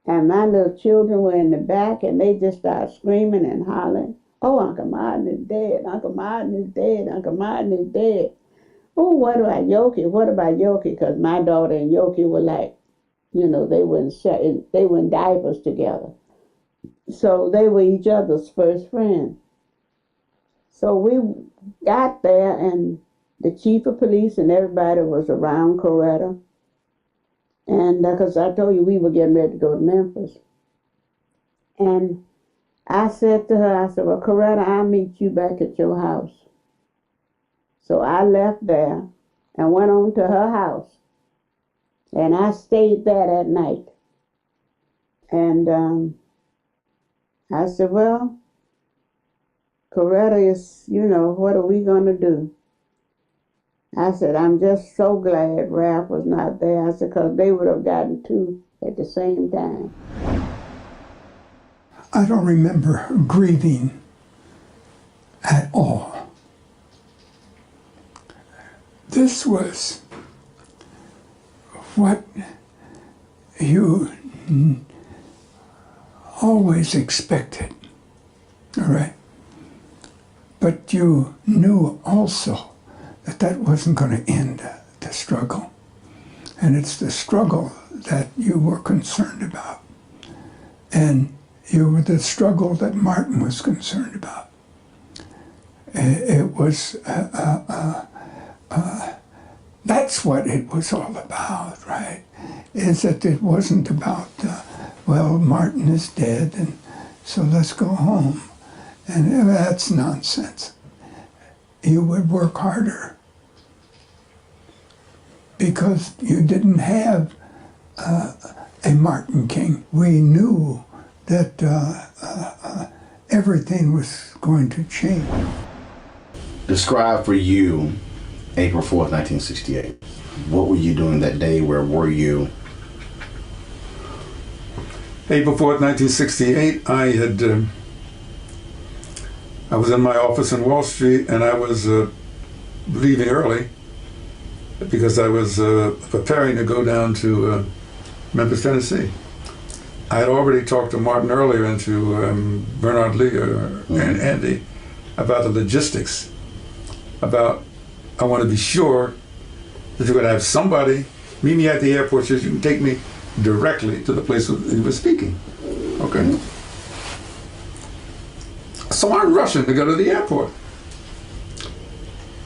And my little children were in the back, and they just started screaming and hollering, "Oh, Uncle Martin is dead, Uncle Martin is dead, Uncle Martin is dead." "Oh, what about Yoki? What about Yoki?" Because my daughter and Yoki were like, they were in diapers together. So they were each other's first friends. So we got there, and the chief of police and everybody was around Coretta. And because I told you we were getting ready to go to Memphis. And I said to her, I said, "Well, Coretta, I'll meet you back at your house." So I left there and went on to her house. And I stayed there that night. And I said, "Well, Coretta is, what are we going to do?" I said, "I'm just so glad Ralph was not there." I said, because they would have gotten two at the same time. I don't remember grieving at all. This was what you always expected, all right? But you knew also that that wasn't going to end the struggle. And it's the struggle that you were concerned about. And you were the struggle that Martin was concerned about. It was, that's what it was all about, right? Is that it wasn't about, well, Martin is dead, and so let's go home. And that's nonsense. You would work harder because you didn't have a Martin King. We knew that everything was going to change. Describe for you April 4th, 1968. What were you doing that day? Where were you? April 4th, 1968, I was in my office in Wall Street, and I was leaving early because I was preparing to go down to Memphis, Tennessee. I had already talked to Martin earlier and to Bernard Lee and Andy about the logistics, about I want to be sure that you're going to have somebody meet me at the airport so you can take me directly to the place where he was speaking. Okay. So I'm rushing to go to the airport.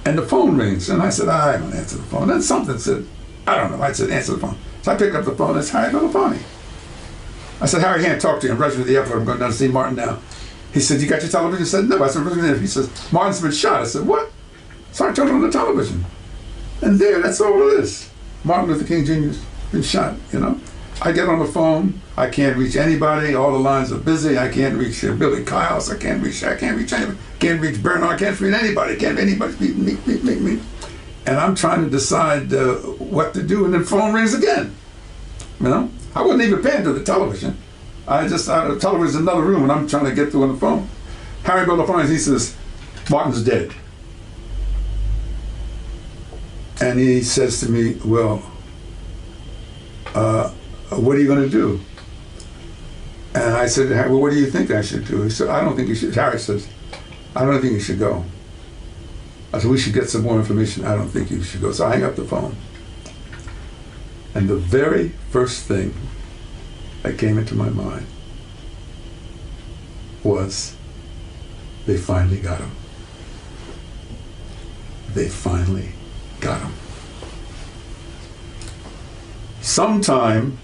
And the phone rings, and I said, I don't answer the phone. Then something said, I don't know. I said, answer the phone. So I pick up the phone, it's Harry Belafonte. I said, Harry, I can't talk to you. I'm rushing to the airport. I'm going down to see Martin now. He said, you got your television? I said, no. I said, he says, Martin's been shot. I said, what? So I turned on the television. And there, that's all it is. Martin Luther King Jr.'s been shot, you know. I get on the phone. I can't reach anybody. All the lines are busy. I can't reach Billy Kyles. I can't reach anybody. Can't reach Bernard. Can't reach anybody. Can't anybody meet me. And I'm trying to decide what to do, and then the phone rings again. You know, I wasn't even paying to the television. The television's in another room, and I'm trying to get through on the phone. Harry Belafonte, he says, Martin's dead. And he says to me, well, what are you going to do? And I said, well, what do you think I should do? He said, I don't think you should. Harry says, I don't think you should go. I said, we should get some more information. I don't think you should go. So I hang up the phone. And the very first thing that came into my mind was, they finally got him. They finally got him. Sometime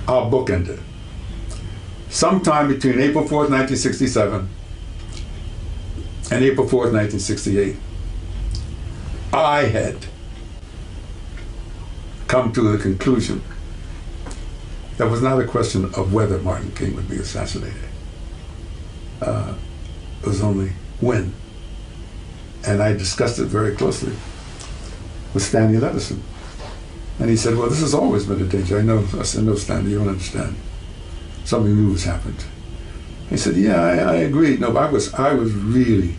our book ended. Sometime between April 4th, 1967 and April 4th, 1968, I had come to the conclusion that was not a question of whether Martin King would be assassinated. It was only when. And I discussed it very closely with Stanley Levison. And he said, well, this has always been a danger. I said, no, Stanley, you don't understand. Something new has happened. He said, yeah, I agree. No, but I was really,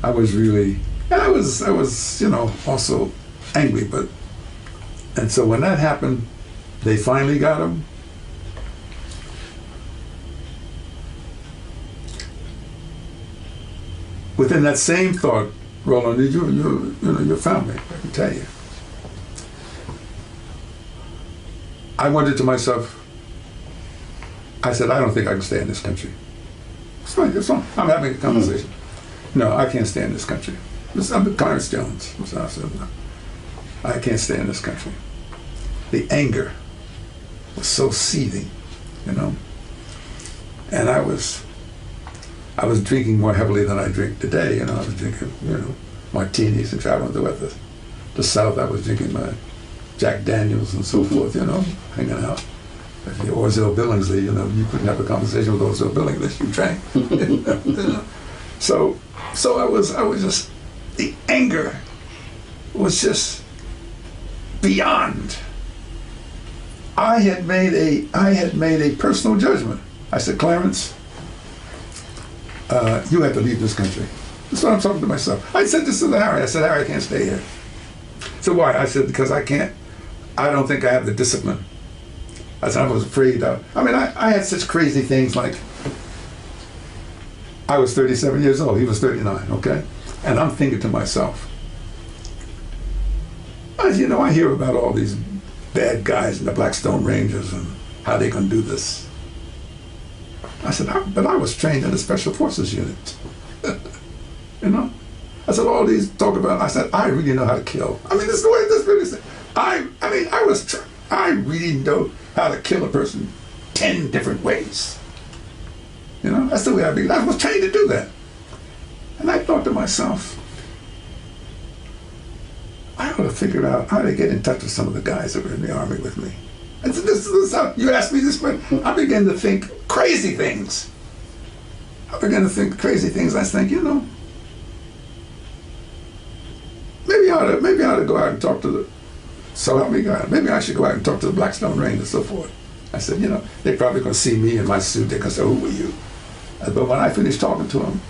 and I was, you know, also angry, and so when that happened, they finally got him. Within that same thought, Roland, your family, I can tell you. I wondered to myself, I said, I don't think I can stay in this country. It's fine, it's fine. I'm having a conversation. No, I can't stay in this country. I'm Clarence Jones. So I said, no, I can't stay in this country. The anger was so seething, you know. And I was drinking more heavily than I drink today. You know, I was drinking, you know, martinis and traveling throughout the South. I was drinking my Jack Daniels and so forth, you know, hanging out. If you Orville Billingsley, you know, you couldn't have a conversation with Orville Billingsley unless you drank. You know? So I was just, the anger was just beyond. I had made a personal judgment. I said, Clarence, you have to leave this country. That's what I'm talking to myself. I said this to Harry. I said, Harry, I can't stay here. So why? I said, because I don't think I have the discipline. I said, I was afraid of, I had such crazy things like, I was 37 years old, he was 39, okay? And I'm thinking to myself, you know, I hear about all these bad guys in the Blackstone Rangers and how they gonna do this. I said, but I was trained in the Special Forces unit. You know? I said, all these talk about, I said, I really know how to kill. This is the way this really said. I really know how to kill a person 10 different ways. You know, that's the way I began. I was trained to do that. And I thought to myself, I ought to figure out how to get in touch with some of the guys that were in the Army with me. And so this is how, you asked me this question, I began to think crazy things. I was think, you know, maybe I ought to go out and talk to the, so help me God, maybe I should go out and talk to the Blackstone Rangers and so forth. I said, you know, they're probably going to see me in my suit. They're going to say, who were you? But when I finished talking to them,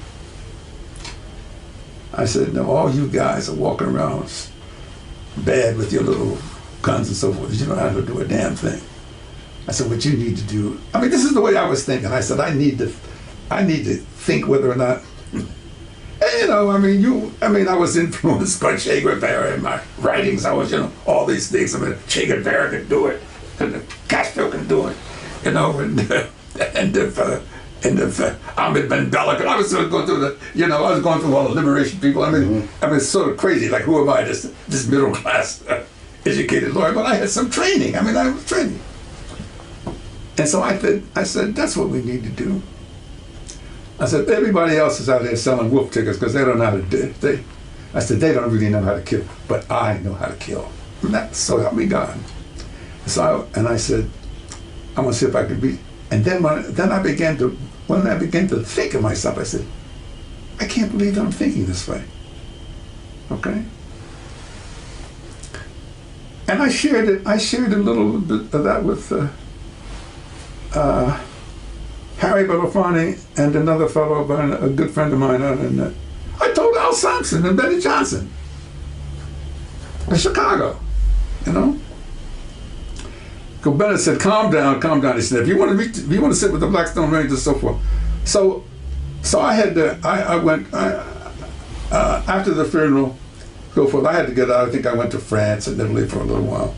I said, no, all you guys are walking around bad with your little guns and so forth. You don't know how to do a damn thing. I said, what you need to do, this is the way I was thinking. I said, I need to think whether or not And, you know, I was influenced by Che Guevara in my writings. I was, all these things. Che Guevara could do it, and Castro can do it, and if Ahmed Ben Bella could. I was sort of going through I was going through all the liberation people. It's sort of crazy. Like, who am I? This middle class educated lawyer, but I had some training. I was training. And so I said, that's what we need to do. I said, everybody else is out there selling wolf tickets because they don't know how to do it. I said, they don't really know how to kill, but I know how to kill. So help me God. So I said, I'm gonna see if I could be. And then when I began to think of myself, I said, I can't believe that I'm thinking this way. Okay. And I shared a little bit of that with Harry Belafonte and another fellow, a good friend of mine out in I told Al Sampson and Betty Johnson in Chicago, Because Bennett said, calm down. He said, if you want to sit with the Blackstone Rangers and so forth. So I had to, I went, after the funeral, so forth, I had to get out. I think I went to France and Italy for a little while.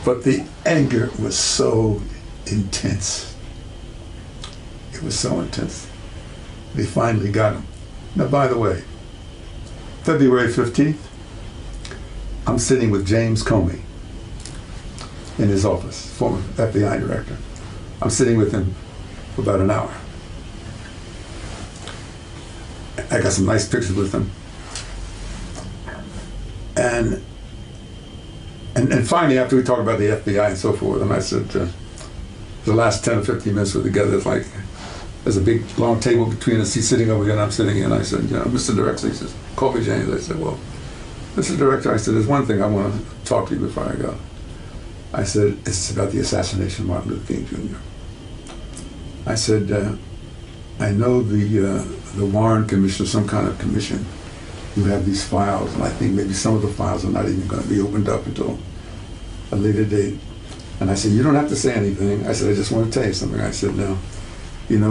But the anger was so intense. It was so intense. They finally got him. Now, by the way, February 15th, I'm sitting with James Comey in his office, former FBI director. I'm sitting with him for about an hour. I got some nice pictures with him. And finally, after we talked about the FBI and so forth, and I said, the last 10 or 15 minutes we're together, it's like, there's a big long table between us. He's sitting over here and I'm sitting here. And I said, Mr. Director, he says, call me James. I said, well, Mr. Director, I said, there's one thing I want to talk to you before I go. I said, it's about the assassination of Martin Luther King Jr. I said, I know the Warren Commission, some kind of commission, you have these files, and I think maybe some of the files are not even going to be opened up until a later date. And I said, you don't have to say anything. I said, I just want to tell you something. I said, now,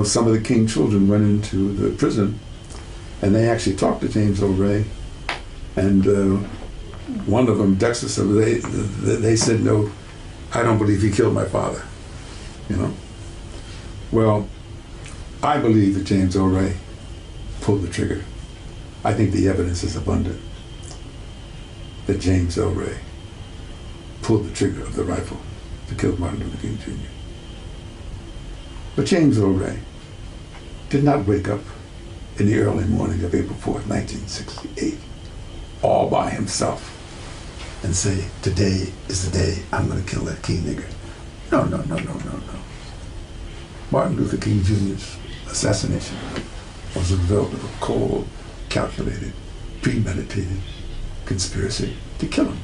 some of the King children went into the prison, and they actually talked to James O. Ray, and one of them, Dexter, said, they said, no, I don't believe he killed my father, Well, I believe that James O. Ray pulled the trigger. I think the evidence is abundant that James O. Ray pulled the trigger of the rifle to kill Martin Luther King Jr. But James O. Ray did not wake up in the early morning of April 4th, 1968, all by himself and say, today is the day I'm going to kill that King nigger. No. Martin Luther King Jr.'s assassination was a result of a cold, calculated, premeditated conspiracy to kill him.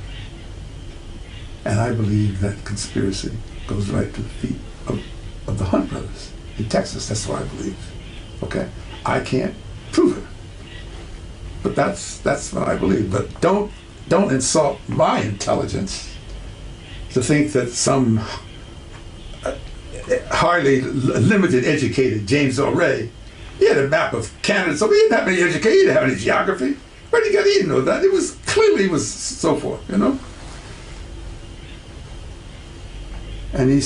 And I believe that conspiracy goes right to the feet of the Hunt brothers in Texas. That's what I believe. Okay? I can't prove it. But that's what I believe. But don't insult my intelligence to think that some hardly limited educated James O. Ray, he had a map of Canada, so he didn't have any education, he didn't have any geography. Where did he get? He didn't know that. It was clearly so forth, And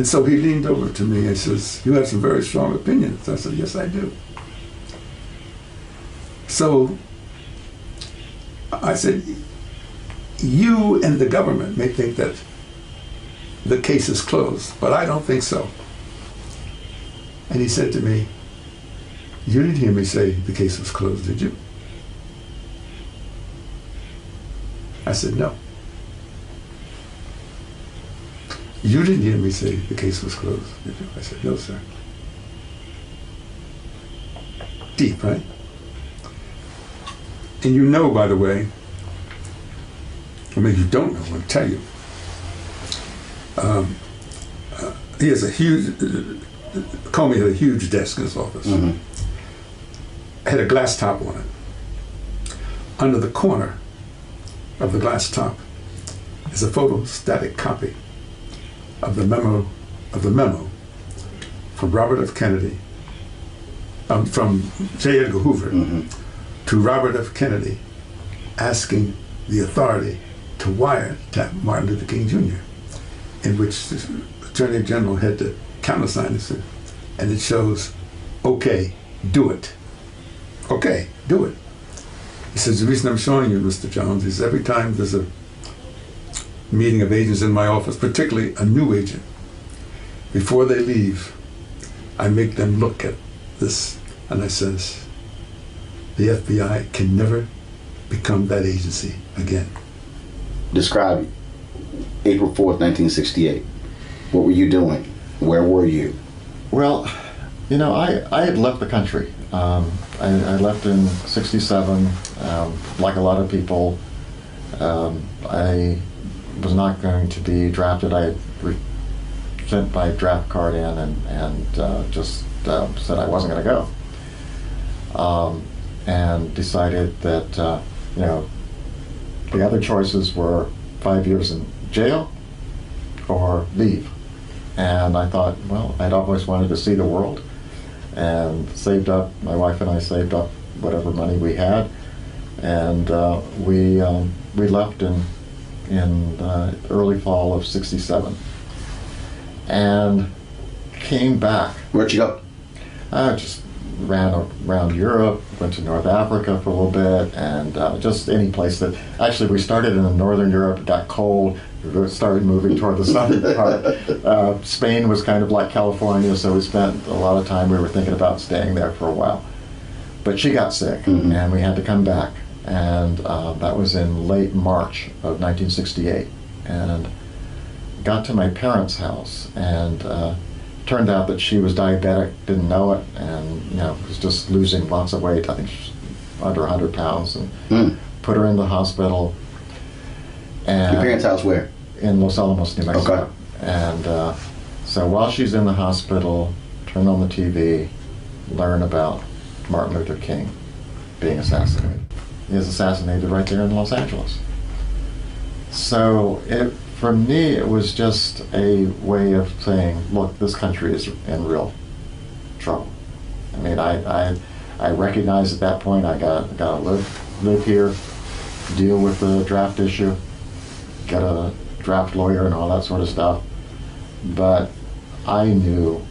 so he leaned over to me and says, you have some very strong opinions. I said, yes, I do. So I said, you and the government may think that the case is closed, but I don't think so. And he said to me, you didn't hear me say the case was closed, did you? I said, no. You didn't hear me say the case was closed, did you? I said, no, sir. Deep, right? And by the way, you don't know, I'm going to tell you. He has Comey had a huge desk in his office. Mm-hmm. Had a glass top on it. Under the corner of the glass top is a photostatic copy of the memo from Robert F. Kennedy from J. Edgar Hoover to Robert F. Kennedy, asking the authority to wiretap Martin Luther King Jr., in which the Attorney General had to countersign it, and it shows, okay, do it. Okay, do it. He says, the reason I'm showing you, Mr. Jones, is every time there's a meeting of agents in my office, particularly a new agent, before they leave, I make them look at this, and I says, the FBI can never become that agency again. Describe April 4th, 1968. What were you doing? Where were you? Well, you know, I had left the country. I left in '67, like a lot of people. I was not going to be drafted. I had sent my draft card in and just said I wasn't going to go. And decided that, you know, the other choices were 5 years in jail or leave. And I thought, well, I'd always wanted to see the world, and saved up, my wife and I saved up whatever money we had, and we left in early fall of '67, and came back. Where'd you go? I just ran around Europe, went to North Africa for a little bit, and just any place that, actually we started in Northern Europe, it got cold, we started moving toward the southern part. Spain was kind of like California, so we spent a lot of time, we were thinking about staying there for a while. But she got sick, and we had to come back, and that was in late March of 1968, and got to my parents' house, and turned out that she was diabetic, didn't know it, and you know, was just losing lots of weight. I think she was under 100 pounds, and put her in the hospital. And your parents' house where? In Los Alamos, New Mexico. Okay. And so while she's in the hospital, turn on the TV, learn about Martin Luther King being assassinated. He was assassinated right there in Los Angeles. So for me, it was just a way of saying, look, this country is in real trouble. I mean, I recognized at that point I gotta live here, deal with the draft issue, get a draft lawyer and all that sort of stuff. But I knew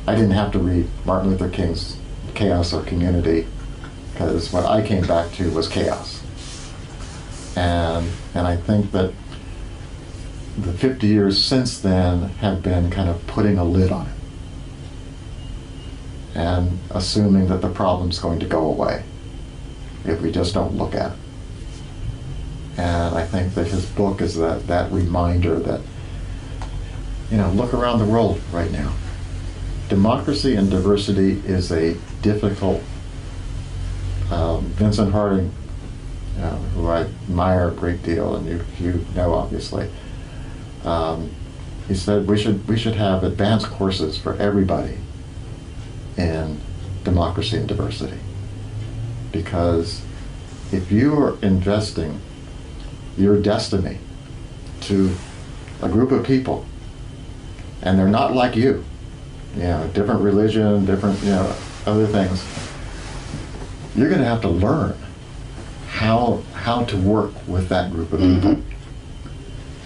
I didn't have to read Martin Luther King's Chaos or Community, because what I came back to was chaos. And I think that the 50 years since then have been kind of putting a lid on it and assuming that the problem's going to go away if we just don't look at it. And I think that his book is that reminder that, you know, look around the world right now. Democracy and diversity is a difficult, Vincent Harding, who I admire a great deal, and you know obviously, he said we should have advanced courses for everybody in democracy and diversity, because if you are investing your destiny to a group of people and they're not like you, different religion, different, other things, you're going to have to learn how to work with that group of people.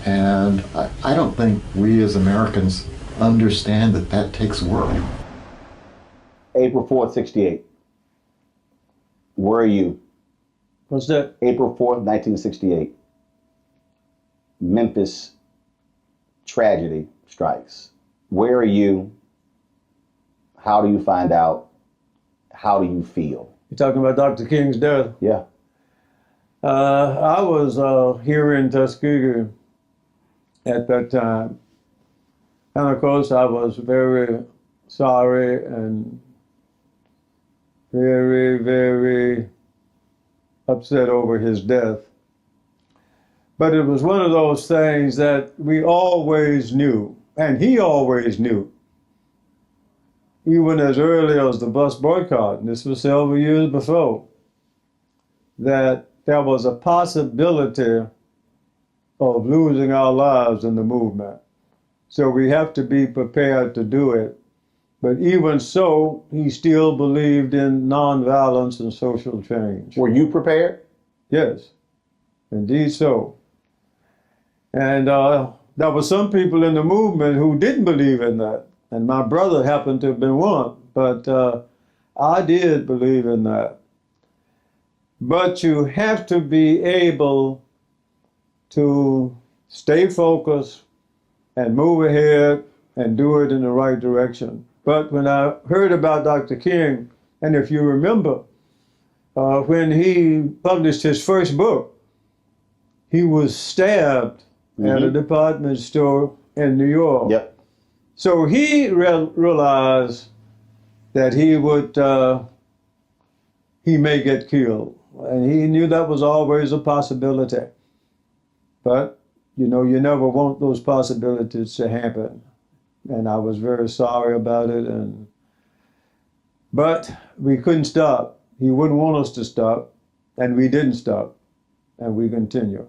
And I don't think we as Americans understand that takes work. April 4th, 68. Where are you? What's that? April 4th, 1968. Memphis tragedy strikes. Where are you? How do you find out? How do you feel? You're talking about Dr. King's death? Yeah. I was here in Tuskegee at that time. And of course, I was very sorry and very, very upset over his death. But it was one of those things that we always knew, and he always knew, even as early as the bus boycott, and this was several years before, that there was a possibility of losing our lives in the movement. So we have to be prepared to do it. But even so, he still believed in nonviolence and social change. Were you prepared? Yes, indeed so. And there were some people in the movement who didn't believe in that. And my brother happened to have been one. But I did believe in that. But you have to be able to stay focused and move ahead and do it in the right direction. But when I heard about Dr. King, and if you remember, when he published his first book, he was stabbed at a department store in New York. Yep. So he realized that he may get killed. And he knew that was always a possibility. But, you know, you never want those possibilities to happen. And I was very sorry about it. But we couldn't stop. He wouldn't want us to stop. And we didn't stop. And we continue.